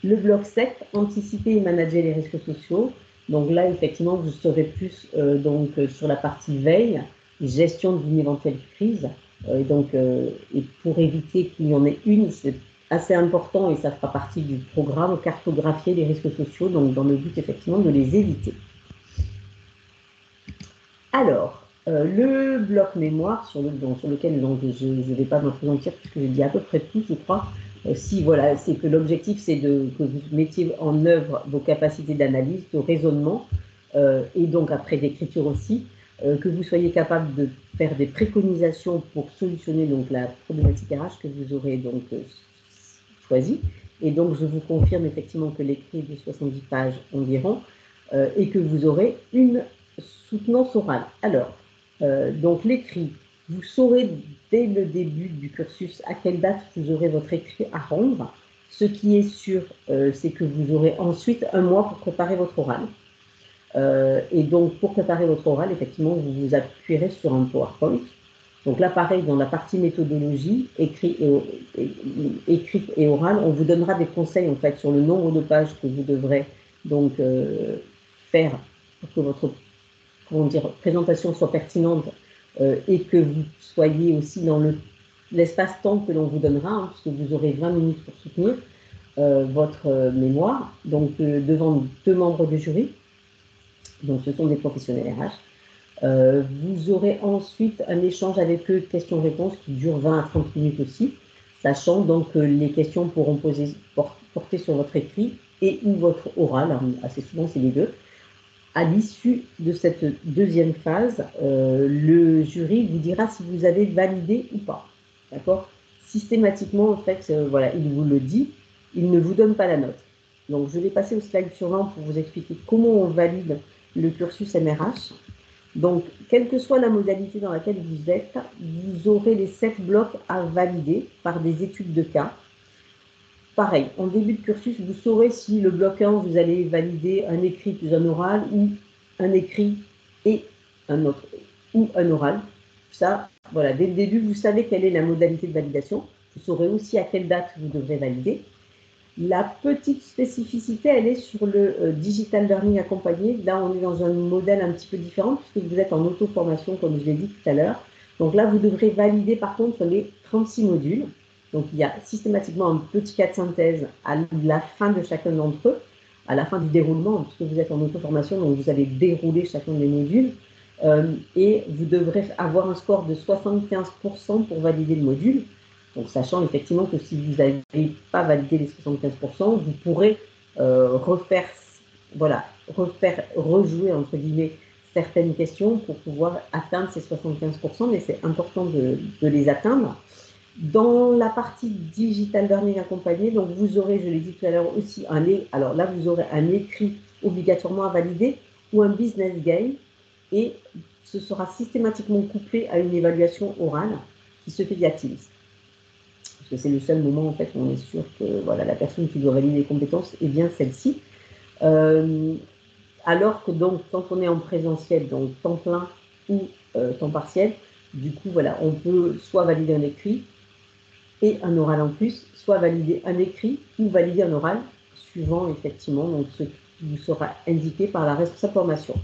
A: Le bloc 7, anticiper et manager les risques sociaux. Donc là, effectivement, vous serez plus sur la partie veille, gestion d'une éventuelle crise. Et pour éviter qu'il y en ait une, c'est assez important et ça fera partie du programme, cartographier les risques sociaux, donc dans le but effectivement de les éviter. Alors, le bloc mémoire sur lequel donc, je ne vais pas m'appesantir puisque j'ai dit à peu près tout, je crois. Si voilà, c'est que l'objectif c'est que vous mettiez en œuvre vos capacités d'analyse, de raisonnement et donc après d'écriture aussi, que vous soyez capable de faire des préconisations pour solutionner donc la problématique RH que vous aurez donc choisie. Et donc je vous confirme effectivement que l'écrit est de 70 pages environ et que vous aurez une soutenance orale. Alors, donc l'écrit, vous saurez dès le début du cursus à quelle date vous aurez votre écrit à rendre. Ce qui est sûr, c'est que vous aurez ensuite un mois pour préparer votre oral. Et donc, pour préparer votre oral, effectivement, vous vous appuierez sur un PowerPoint. Donc là, pareil, dans la partie méthodologie, écrit et oral, on vous donnera des conseils en fait sur le nombre de pages que vous devrez donc faire pour que votre présentation soit pertinente et que vous soyez aussi dans l'espace-temps que l'on vous donnera, hein, puisque vous aurez 20 minutes pour soutenir votre mémoire, donc devant 2 membres du jury, donc ce sont des professionnels RH. Vous aurez ensuite un échange avec eux, questions-réponses, qui dure 20 à 30 minutes aussi, sachant donc que les questions pourront porter sur votre écrit et ou votre oral, alors, assez souvent c'est les deux. À l'issue de cette deuxième phase, le jury vous dira si vous avez validé ou pas. D'accord ? Systématiquement, en fait, voilà, il vous le dit, il ne vous donne pas la note. Donc, je vais passer au slide suivant pour vous expliquer comment on valide le cursus MRH. Donc, quelle que soit la modalité dans laquelle vous êtes, vous aurez les 7 blocs à valider par des études de cas. Pareil, en début de cursus, vous saurez si le bloc 1, vous allez valider un écrit plus un oral ou un écrit et un autre ou un oral. Ça, voilà, dès le début, vous savez quelle est la modalité de validation. Vous saurez aussi à quelle date vous devrez valider. La petite spécificité, elle est sur le digital learning accompagné. Là, on est dans un modèle un petit peu différent puisque vous êtes en auto-formation, comme je l'ai dit tout à l'heure. Donc là, vous devrez valider par contre les 36 modules. Donc, il y a systématiquement un petit cas de synthèse à la fin de chacun d'entre eux, à la fin du déroulement, puisque vous êtes en auto-formation, donc vous allez dérouler chacun des modules. Et vous devrez avoir un score de 75% pour valider le module. Donc, sachant effectivement que si vous n'avez pas validé les 75%, vous pourrez rejouer, entre guillemets, certaines questions pour pouvoir atteindre ces 75%, mais c'est important de les atteindre. Dans la partie digital learning accompagné, donc vous aurez, je l'ai dit tout à l'heure aussi, alors là vous aurez un écrit obligatoirement à valider ou un business game et ce sera systématiquement couplé à une évaluation orale qui se fait via Teams. Parce que c'est le seul moment en fait où on est sûr que voilà, la personne qui doit valider les compétences est bien celle-ci. Alors que donc quand on est en présentiel, donc temps plein ou temps partiel, du coup voilà, on peut soit valider un écrit et un oral en plus, soit valider un écrit ou valider un oral, suivant effectivement donc, ce qui vous sera indiqué par la responsable formation.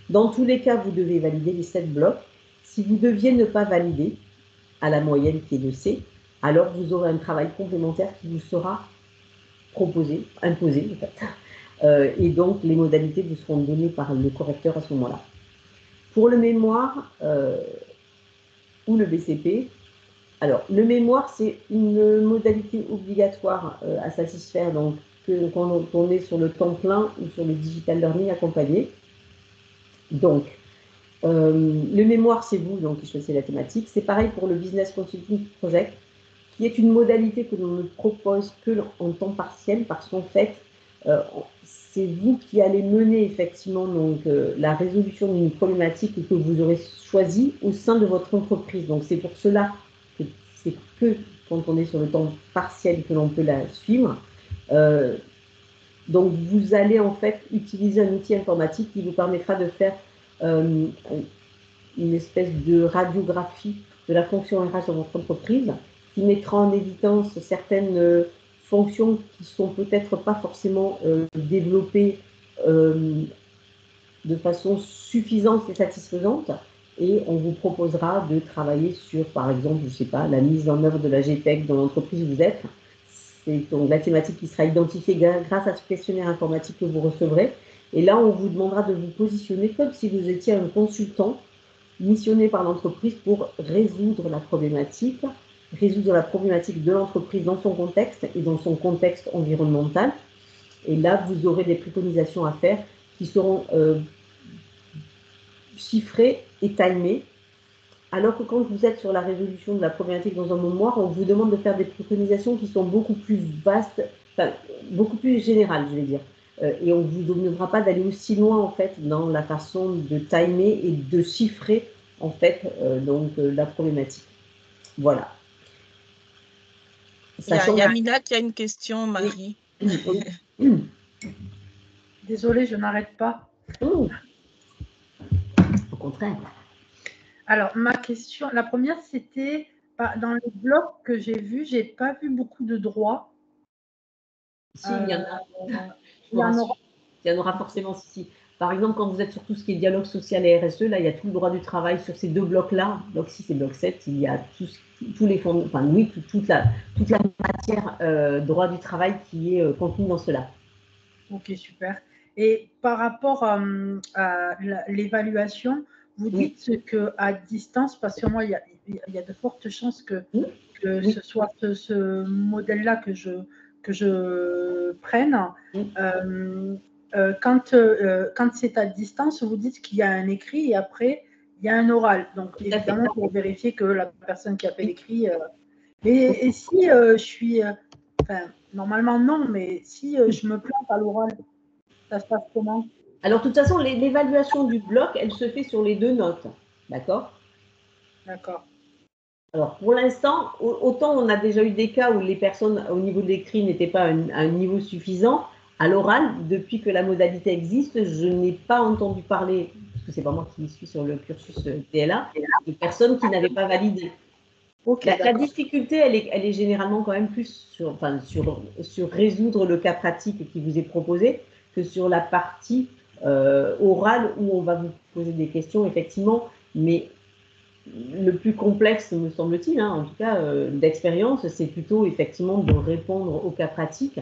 A: Dans tous les cas, vous devez valider les 7 blocs. Si vous deviez ne pas valider, à la moyenne qui est de C, alors vous aurez un travail complémentaire qui vous sera proposé, imposé en fait. Et donc, les modalités vous seront données par le correcteur à ce moment-là. Pour le mémoire ou le BCP, alors, le mémoire, c'est une modalité obligatoire à satisfaire, donc quand on est sur le temps plein ou sur le digital learning accompagné. Donc, le mémoire, c'est vous donc, qui choisissez la thématique. C'est pareil pour le Business Consulting Project, qui est une modalité que l'on ne propose que en temps partiel, parce qu'en fait, c'est vous qui allez mener effectivement donc, la résolution d'une problématique que vous aurez choisie au sein de votre entreprise. Donc, c'est pour cela que c'est que quand on est sur le temps partiel que l'on peut la suivre. Donc, vous allez en fait utiliser un outil informatique qui vous permettra de faire une espèce de radiographie de la fonction RH dans votre entreprise, qui mettra en évidence certaines fonctions qui ne sont peut-être pas forcément développées de façon suffisante et satisfaisante, et on vous proposera de travailler sur, par exemple, je ne sais pas, la mise en œuvre de la GPEC dans l'entreprise où vous êtes. C'est donc la thématique qui sera identifiée grâce à ce questionnaire informatique que vous recevrez. Et là, on vous demandera de vous positionner comme si vous étiez un consultant missionné par l'entreprise pour résoudre la problématique de l'entreprise dans son contexte et dans son contexte environnemental. Et là, vous aurez des préconisations à faire qui seront chiffrées et timées. Alors que quand vous êtes sur la résolution de la problématique dans un mémoire, on vous demande de faire des préconisations qui sont beaucoup plus vastes, enfin, beaucoup plus générales, je vais dire. Et on ne vous demandera pas d'aller aussi loin, en fait, dans la façon de timer et de chiffrer, en fait, la problématique. Voilà.
B: Il y a Mina qui a une question, Marie.
C: Désolée, je n'arrête pas.
A: Au contraire.
C: Alors, ma question, la première, c'était, dans les blocs que j'ai vus, je n'ai pas vu beaucoup de droits.
A: Si, il y en a. Il y en aura forcément si. Par exemple, quand vous êtes sur tout ce qui est dialogue social et RSE, là, il y a tout le droit du travail sur ces deux blocs-là, bloc 6 et bloc 7, il y a tous les fonds, enfin oui, toute la matière droit du travail qui est contenue dans cela.
C: Ok, super. Et par rapport à l'évaluation, vous dites qu'à distance, parce que moi, il y a de fortes chances que ce soit ce modèle-là que je prenne. Quand c'est à distance, vous dites qu'il y a un écrit et après, il y a un oral. Donc, évidemment, pour vérifier que la personne qui a fait l'écrit… et si je suis… normalement, non, mais si je me plante à l'oral, ça se passe comment?
A: Alors, de toute façon, l'évaluation du bloc, elle se fait sur les deux notes. D'accord?
C: D'accord.
A: Alors, pour l'instant, autant on a déjà eu des cas où les personnes au niveau de l'écrit n'étaient pas à un niveau suffisant. À l'oral, depuis que la modalité existe, je n'ai pas entendu parler, parce que c'est pas moi qui suis sur le cursus TLA, de personnes qui n'avaient pas validé. Okay, la difficulté, elle est généralement quand même plus sur résoudre le cas pratique qui vous est proposé que sur la partie orale où on va vous poser des questions, effectivement, mais le plus complexe, me semble-t-il, en tout cas d'expérience, c'est plutôt effectivement de répondre au cas pratique.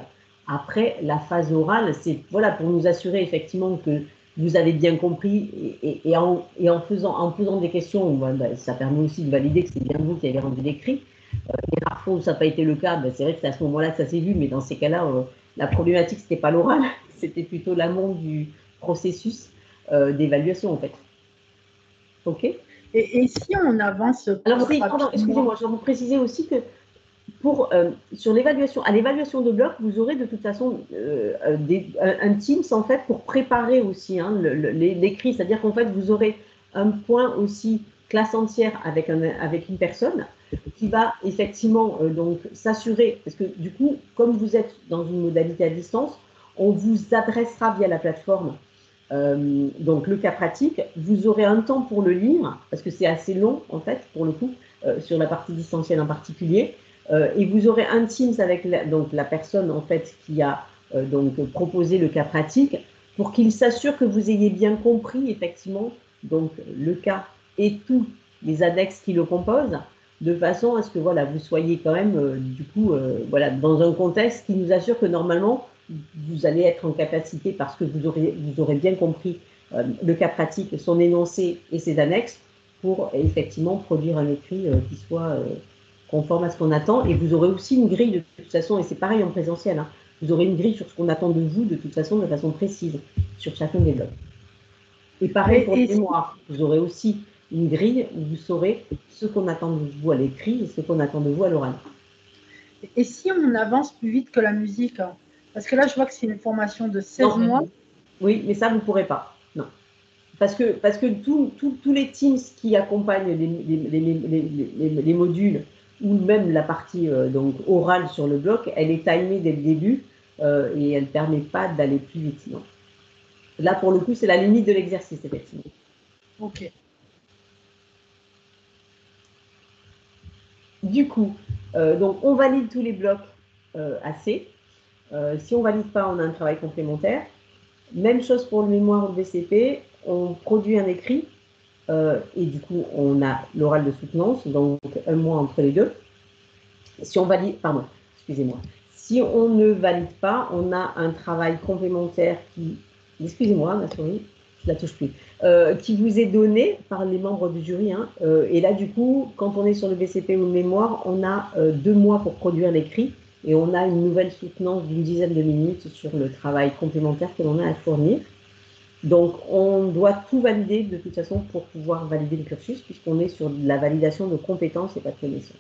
A: Après, la phase orale, c'est pour nous assurer effectivement que vous avez bien compris et en posant des questions, ça permet aussi de valider que c'est bien vous qui avez rendu l'écrit. Les rares fois où ça n'a pas été le cas, c'est vrai que c'est à ce moment-là que ça s'est vu, mais dans ces cas-là, la problématique, ce n'était pas l'oral, c'était plutôt l'amont du processus d'évaluation en fait. OK ?
C: Et si on avance…
A: Alors, pardon, excusez-moi, je vais vous préciser aussi que sur à l'évaluation de bloc, vous aurez de toute façon un Teams en fait pour préparer aussi l'écrit, c'est-à-dire qu'en fait vous aurez un point aussi classe entière avec une personne qui va effectivement donc s'assurer, parce que du coup, comme vous êtes dans une modalité à distance, on vous adressera via la plateforme donc le cas pratique, vous aurez un temps pour le lire, parce que c'est assez long en fait, pour le coup, sur la partie distancielle en particulier, et vous aurez un Teams avec la personne en fait qui a donc proposé le cas pratique, pour qu'il s'assure que vous ayez bien compris effectivement donc le cas et tous les annexes qui le composent, de façon à ce que vous soyez quand même du coup dans un contexte qui nous assure que normalement vous allez être en capacité, parce que vous aurez bien compris le cas pratique, son énoncé et ses annexes, pour effectivement produire un écrit qui soit conforme à ce qu'on attend. Et vous aurez aussi une grille de toute façon, et c'est pareil en présentiel, vous aurez une grille sur ce qu'on attend de vous de toute façon, de façon précise, sur chacun des blocs. Et pareil pour le mémoire, vous aurez aussi une grille où vous saurez ce qu'on attend de vous à l'écrit et ce qu'on attend de vous à l'oral.
C: Et si on avance plus vite que la musique? Parce que là, je vois que c'est une formation de 16 mois.
A: Oui, mais ça, vous ne pourrez pas. Non. Parce que tous les teams qui accompagnent les modules, ou même la partie donc orale sur le bloc, elle est timée dès le début et elle ne permet pas d'aller plus vite. Non. Là, pour le coup, c'est la limite de l'exercice, effectivement.
C: OK.
A: Du coup, donc on valide tous les blocs AC. Si on ne valide pas, on a un travail complémentaire. Même chose pour le mémoire ou le VCP, on produit un écrit et du coup, on a l'oral de soutenance, donc un mois entre les deux. Si on valide, pardon, excusez-moi. Si on ne valide pas, on a un travail complémentaire qui, excusez-moi, ma souris, je la touche plus, qui vous est donné par les membres du jury. Hein, et là, du coup, quand on est sur le BCP ou le mémoire, on a 2 mois pour produire l'écrit et on a une nouvelle soutenance d'une dizaine de minutes sur le travail complémentaire que l'on a à fournir. Donc, on doit tout valider de toute façon pour pouvoir valider le cursus, puisqu'on est sur la validation de compétences et pas de connaissances.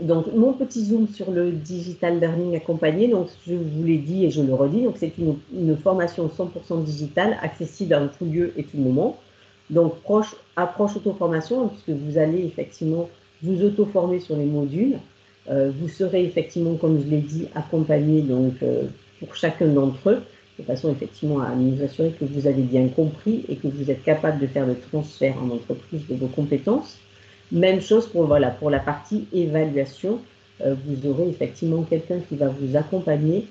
A: Donc, mon petit zoom sur le digital learning accompagné, donc je vous l'ai dit et je le redis, donc c'est une formation 100% digitale, accessible en tout lieu et tout moment. Donc, approche auto-formation, puisque vous allez effectivement vous auto-former sur les modules. Vous serez effectivement, comme je l'ai dit, accompagné donc, pour chacun d'entre eux, de façon effectivement à nous assurer que vous avez bien compris et que vous êtes capable de faire le transfert en entreprise de vos compétences. Même chose pour, voilà, pour la partie évaluation. Vous aurez effectivement quelqu'un qui va vous accompagner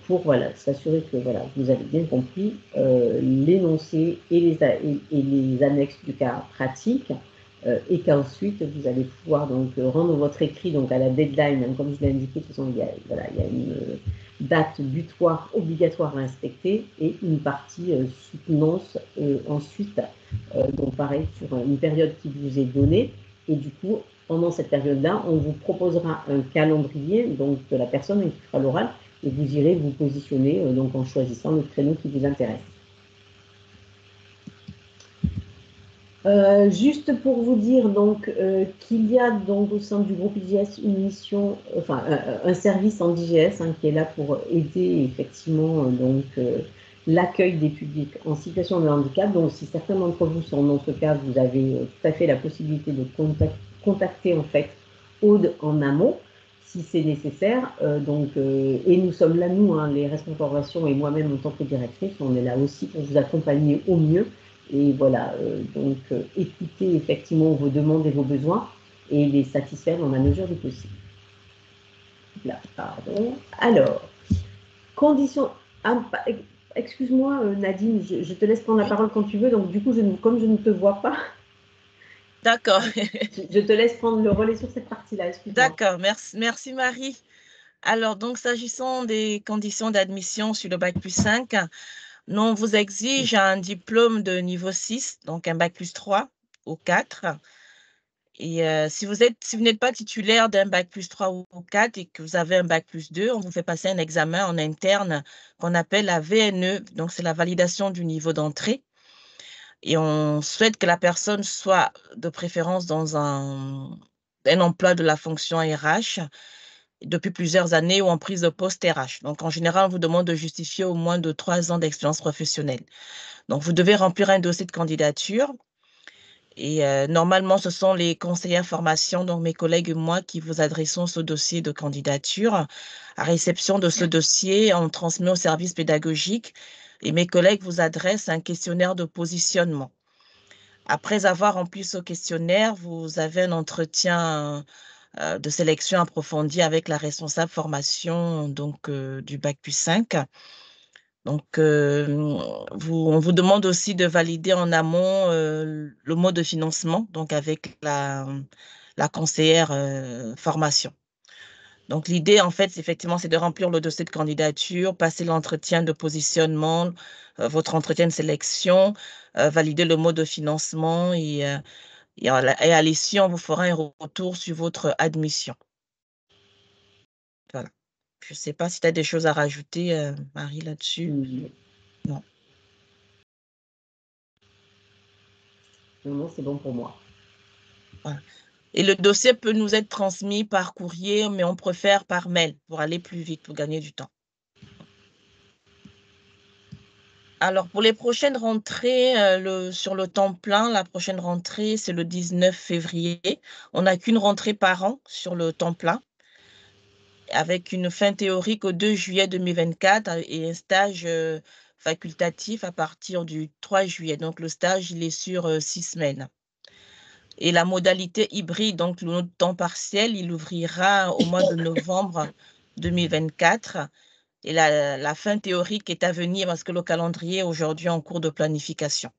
A: pour voilà, s'assurer que voilà, vous avez bien compris l'énoncé et les annexes du cas pratique et qu'ensuite vous allez pouvoir donc rendre votre écrit donc à la deadline, hein, comme je l'ai indiqué, de toute façon il y a une date butoir obligatoire à inspecter et une partie soutenance ensuite, donc pareil sur une période qui vous est donnée et du coup pendant cette période-là on vous proposera un calendrier donc de la personne qui fera l'oral et vous irez vous positionner donc en choisissant le créneau qui vous intéresse. Juste pour vous dire donc qu'il y a donc au sein du groupe IGS une mission, enfin un service en IGS hein, qui est là pour aider effectivement donc l'accueil des publics en situation de handicap. Donc si certains d'entre vous sont dans ce cas, vous avez tout à fait la possibilité de contacter en fait Aude en amont si c'est nécessaire. Et nous sommes là, nous, hein, les responsables de formation et moi-même en tant que directrice, on est là aussi pour vous accompagner au mieux. Et voilà, écoutez effectivement vos demandes et vos besoins et les satisfaire dans la mesure du possible. Là, pardon. Alors, conditions. Excuse-moi, Nadine, je te laisse prendre la parole quand tu veux. Donc, du coup, comme je ne te vois pas.
B: D'accord.
A: Je te laisse prendre le relais sur cette partie-là.
B: D'accord, merci Marie. Alors, donc, s'agissant des conditions d'admission sur le Bac+5, nous, on vous exige un diplôme de niveau 6, donc un Bac+3 ou 4. Et si vous n'êtes pas titulaire d'un Bac+3 ou 4 et que vous avez un Bac+2, on vous fait passer un examen en interne qu'on appelle la VNE, donc c'est la validation du niveau d'entrée. Et on souhaite que la personne soit de préférence dans un emploi de la fonction RH depuis plusieurs années ou en prise de poste RH. Donc, en général, on vous demande de justifier au moins de 3 ans d'expérience professionnelle. Donc, vous devez remplir un dossier de candidature. Et normalement, ce sont les conseillers formation, donc mes collègues et moi, qui vous adressons ce dossier de candidature. À réception de ce dossier, on transmet au service pédagogique et mes collègues vous adressent un questionnaire de positionnement. Après avoir rempli ce questionnaire, vous avez un entretien de sélection approfondie avec la responsable formation donc, du Bac+5. Donc, on vous demande aussi de valider en amont le mode de financement, donc avec la conseillère formation. Donc, l'idée, en fait, effectivement, c'est de remplir le dossier de candidature, passer l'entretien de positionnement, votre entretien de sélection, valider le mode de financement et à l'issue, on vous fera un retour sur votre admission. Voilà. Je ne sais pas si tu as des choses à rajouter, Marie, là-dessus. Non.
A: Non, c'est bon pour moi.
B: Voilà. Et le dossier peut nous être transmis par courrier, mais on préfère par mail pour aller plus vite, pour gagner du temps. Alors, pour les prochaines rentrées, sur le temps plein, la prochaine rentrée, c'est le 19 février. On n'a qu'une rentrée par an sur le temps plein, avec une fin théorique au 2 juillet 2024 et un stage facultatif à partir du 3 juillet. Donc, le stage, il est sur 6 semaines. Et la modalité hybride, donc le temps partiel, il ouvrira au mois de novembre 2024 et la fin théorique est à venir parce que le calendrier est aujourd'hui en cours de planification.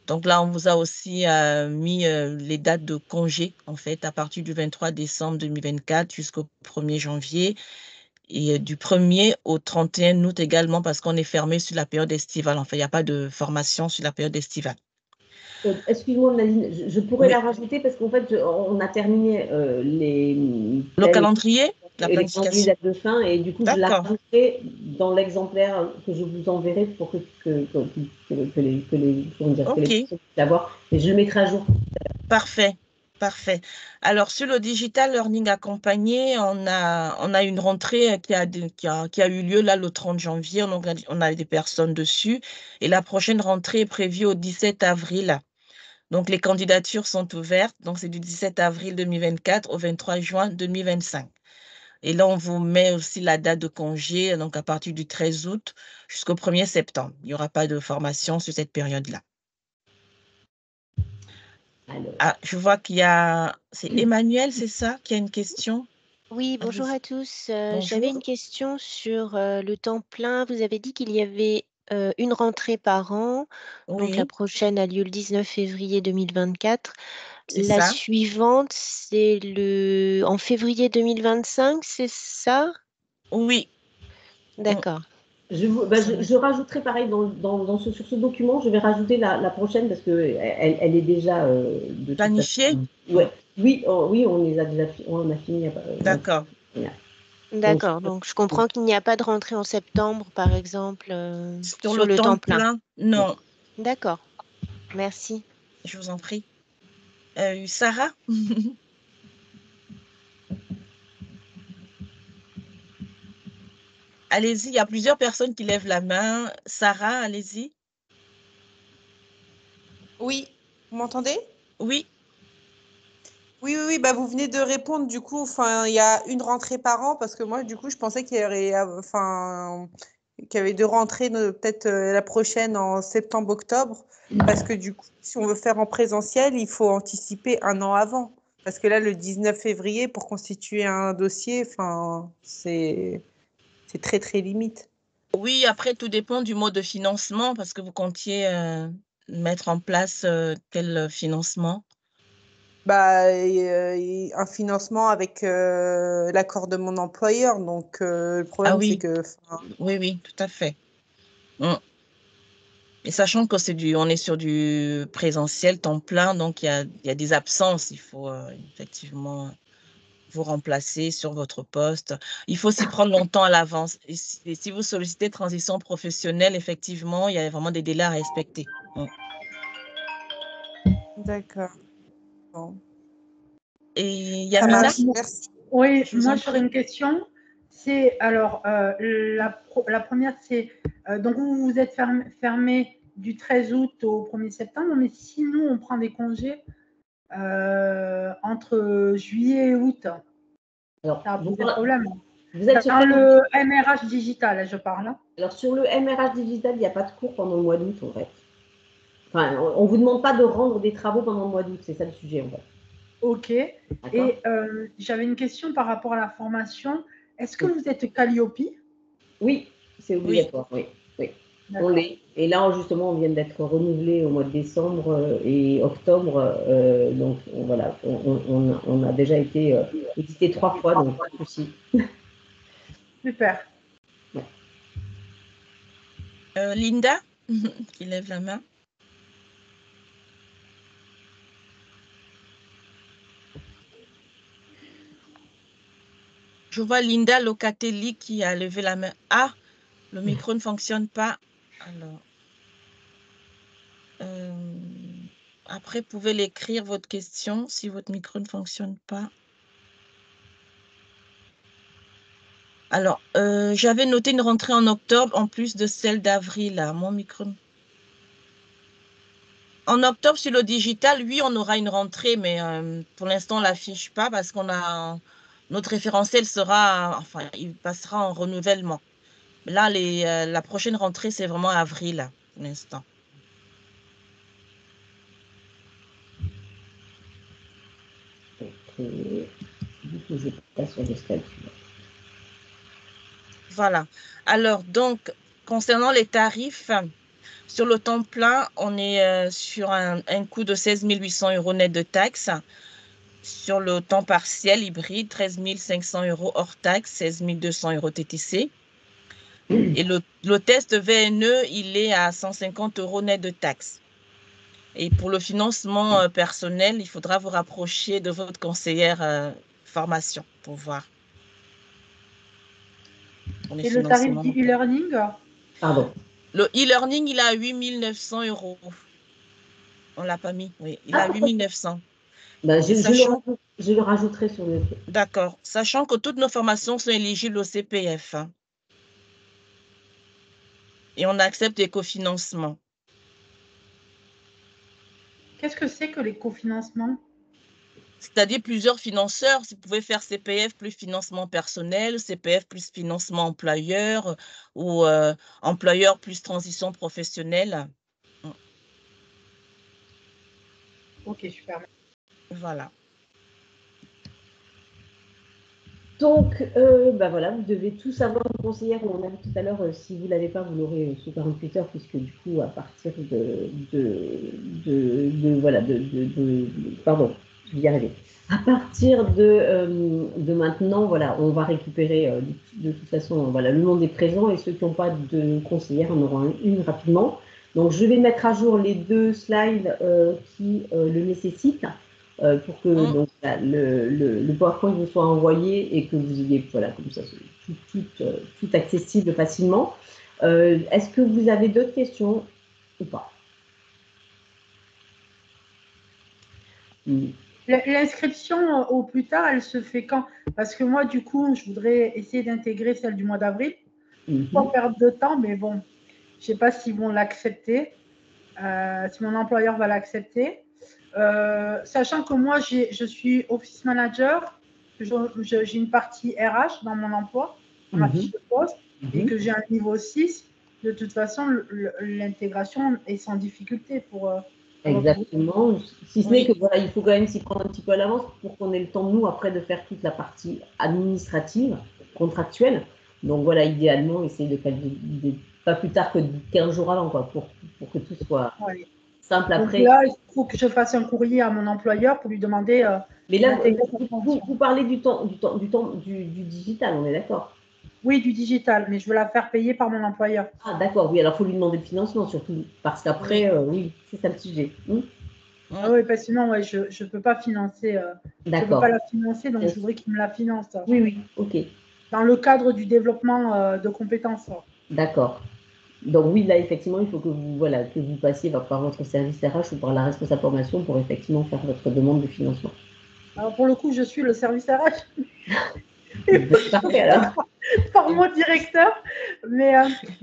B: Donc là, on vous a aussi mis les dates de congé, en fait, à partir du 23 décembre 2024 jusqu'au 1er janvier et du 1er au 31 août également parce qu'on est fermé sur la période estivale. En fait, il n'y a pas de formation sur la période estivale.
A: Excuse-moi, Nadine, je pourrais la rajouter parce qu'en fait, on a terminé
B: le calendrier, la planification.
A: Dates de fin et du coup, je la rajouterai dans l'exemplaire que je vous enverrai pour que les personnes puissent l'avoir. Et je le mettrai à jour.
B: Parfait. Parfait. Alors, sur le Digital Learning accompagné, on a une rentrée qui a eu lieu là le 30 janvier. On a des personnes dessus. Et la prochaine rentrée est prévue au 17 avril. Donc, les candidatures sont ouvertes. Donc, c'est du 17 avril 2024 au 23 juin 2025. Et là, on vous met aussi la date de congé, donc à partir du 13 août jusqu'au 1er septembre. Il n'y aura pas de formation sur cette période-là. Ah, je vois qu'il y a... C'est Emmanuel, c'est ça, qui a une question?
F: Oui, bonjour à tous. J'avais une question sur le temps plein. Vous avez dit qu'il y avait une rentrée par an. Donc la prochaine a lieu le 19 février 2024. La suivante, c'est en février 2025, c'est ça?
B: Oui.
F: D'accord.
A: Je rajouterai pareil sur ce document, je vais rajouter la prochaine parce qu'elle est déjà
B: planifiée.
A: Ouais. Oui, on a fini.
B: D'accord.
F: D'accord, donc je comprends qu'il n'y a pas de rentrée en septembre, par exemple,
B: sur le temps plein. Non.
F: D'accord, merci.
B: Je vous en prie. Sarah? Allez-y, il y a plusieurs personnes qui lèvent la main. Sarah, allez-y.
D: Oui, vous m'entendez?
B: Oui.
D: Oui, bah vous venez de répondre, du coup, il y a une rentrée par an, parce que moi, du coup, je pensais qu'il y avait 2 rentrées, peut-être la prochaine en septembre-octobre, parce que du coup, si on veut faire en présentiel, il faut anticiper 1 an avant. Parce que là, le 19 février, pour constituer un dossier, c'est très, très limite.
B: Oui, après, tout dépend du mode de financement, parce que vous comptiez mettre en place quel financement?
D: Un financement avec l'accord de mon employeur. Donc, le problème, c'est que...
B: Oui, tout à fait. Et sachant que on est sur du présentiel, temps plein, donc il y a des absences. Il faut effectivement vous remplacer sur votre poste. Il faut s'y prendre longtemps à l'avance. Et si vous sollicitez transition professionnelle, effectivement, il y a vraiment des délais à respecter.
D: D'accord. Bon.
B: Et Yamina?
D: Merci.
C: Oui, moi j'aurais une question. C'est alors la première, c'est donc vous êtes fermé du 13 août au 1er septembre, mais si nous on prend des congés entre juillet et août,
A: alors,
C: ça pose des problèmes.
A: Vous êtes
C: dans le MRH digital, je parle.
A: Alors sur le MRH digital, il n'y a pas de cours pendant le mois d'août en fait. Enfin, on ne vous demande pas de rendre des travaux pendant le mois d'août, c'est ça le sujet en fait.
C: Ok. Et j'avais une question par rapport à la formation. Est-ce que vous êtes Calliope?
A: Oui, c'est obligatoire, oui. On l'est. Et là, justement, on vient d'être renouvelé au mois de décembre et octobre. Donc, voilà, on a déjà été édité 3 fois, donc pas de souci.
C: Super.
A: Ouais.
B: Linda, qui lève la main. Je vois Linda Locatelli qui a levé la main. Ah, le micro ne fonctionne pas. Alors, après, vous pouvez l'écrire, votre question, si votre micro ne fonctionne pas. Alors, j'avais noté une rentrée en octobre en plus de celle d'avril. Mon micro. En octobre, sur le digital, oui, on aura une rentrée, mais pour l'instant, on ne l'affiche pas parce qu'on a... Notre référentiel sera... Enfin, il passera en renouvellement. Là, la prochaine rentrée, c'est vraiment avril, pour l'instant.
A: Je ne pas sur le statut.
B: Voilà. Alors, donc, concernant les tarifs, sur le temps plein, on est sur un coût de 16 800 € net de taxes. Sur le temps partiel hybride, 13 500 € hors taxe, 16 200 € TTC. Et le test VNE, il est à 150 € net de taxes. Et pour le financement personnel, il faudra vous rapprocher de votre conseillère formation pour voir.
C: Et le tarif du e-learning?
A: Pardon.
B: Le e-learning, il est à 8 900 €. On ne l'a pas mis, oui. Il est à 8 900.
A: Ben, je le rajouterai sur le...
B: D'accord. Sachant que toutes nos formations sont éligibles au CPF. Et on accepte les cofinancements.
C: Qu'est-ce que c'est que les cofinancements?
B: C'est-à-dire plusieurs financeurs. Vous pouvez faire CPF plus financement personnel, CPF plus financement employeur ou employeur plus transition professionnelle.
C: Ok, super.
B: Voilà.
A: Donc, ben voilà, vous devez tout savoir, conseillère, on a vu tout à l'heure, si vous ne l'avez pas, vous l'aurez sous 48 heures, puisque du coup, à partir pardon, je vais y arriver. À partir de maintenant, voilà, on va récupérer de toute façon, voilà, le nom des présents, et ceux qui n'ont pas de conseillère en auront une rapidement. Donc, je vais mettre à jour les 2 slides qui le nécessitent. Pour que donc, le PowerPoint vous soit envoyé et que vous ayez, voilà, comme ça, tout accessible facilement. Est-ce que vous avez d'autres questions ou pas?
C: L'inscription au plus tard, elle se fait quand? Parce que moi, du coup, je voudrais essayer d'intégrer celle du mois d'avril. Pas perdre de temps, mais bon, je ne sais pas s'ils vont l'accepter, si mon employeur va l'accepter. Sachant que moi, je suis office manager, j'ai une partie RH dans mon emploi, dans ma fiche de poste, et que j'ai un niveau 6, de toute façon, l'intégration est sans difficulté pour...
A: Exactement. Si ce n'est que voilà, il faut quand même s'y prendre un petit peu à l'avance pour qu'on ait le temps, nous, après, de faire toute la partie administrative, contractuelle. Donc voilà, idéalement, essayer de pas plus tard que 15 jours avant, quoi, pour que tout soit simple après.
C: Donc là, il faut que je fasse un courrier à mon employeur pour lui demander.
A: Mais là, vous parlez du digital, on est d'accord?
C: Oui, du digital, mais je veux la faire payer par mon employeur.
A: Ah, d'accord, oui, alors il faut lui demander le financement surtout, parce qu'après, oui, c'est ça le sujet.
C: Ah oui, parce que sinon, ouais, je ne peux pas financer. Je ne peux pas la financer, donc je voudrais qu'il me la finance.
A: Oui, oui, ok.
C: Dans le cadre du développement de compétences.
A: D'accord. Donc oui, là, effectivement, il faut que vous passiez par votre service RH ou par la responsable formation pour effectivement faire votre demande de financement.
C: Alors pour le coup, je suis le service RH.
A: Parfait alors.
C: Par mon directeur. Mais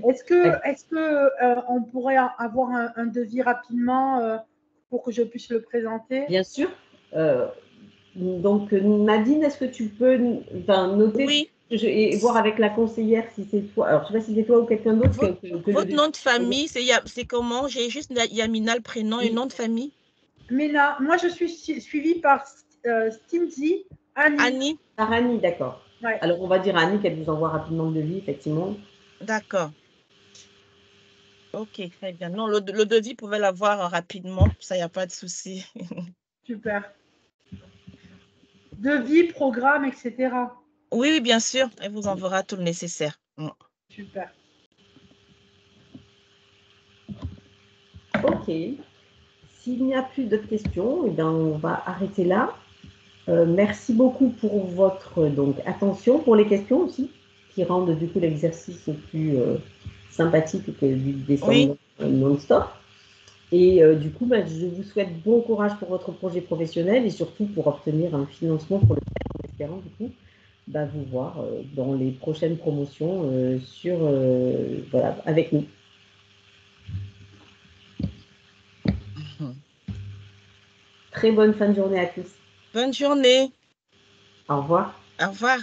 C: est-ce que on pourrait avoir un devis rapidement pour que je puisse le présenter?
A: Bien sûr. Donc Nadine, est-ce que tu peux noter et voir avec la conseillère si c'est toi. Alors je ne sais pas si c'est toi ou quelqu'un d'autre.
B: Votre nom de famille, c'est comment? J'ai juste Yamina, le prénom et le nom de famille.
C: Mena, moi je suis suivie par Stinzy,
A: Annie. Par Annie, d'accord.
C: Ouais.
A: Alors on va dire à Annie qu'elle vous envoie rapidement le devis, effectivement.
B: D'accord. Ok, très bien. Non, le devis pouvait l'avoir rapidement, ça, il n'y a pas de souci.
C: Super. Devis, programme, etc.
B: Oui, bien sûr. Elle vous enverra tout le nécessaire.
C: Super.
A: Ok. S'il n'y a plus d'autres questions, eh bien, on va arrêter là. Merci beaucoup pour votre attention, pour les questions aussi, qui rendent du coup l'exercice plus sympathique que du descendre non-stop. Et du coup, je vous souhaite bon courage pour votre projet professionnel et surtout pour obtenir un financement pour le faire, en espérant du coup vous voir dans les prochaines promotions avec nous. Très bonne fin de journée à tous.
B: Bonne journée.
A: Au revoir.
B: Au revoir.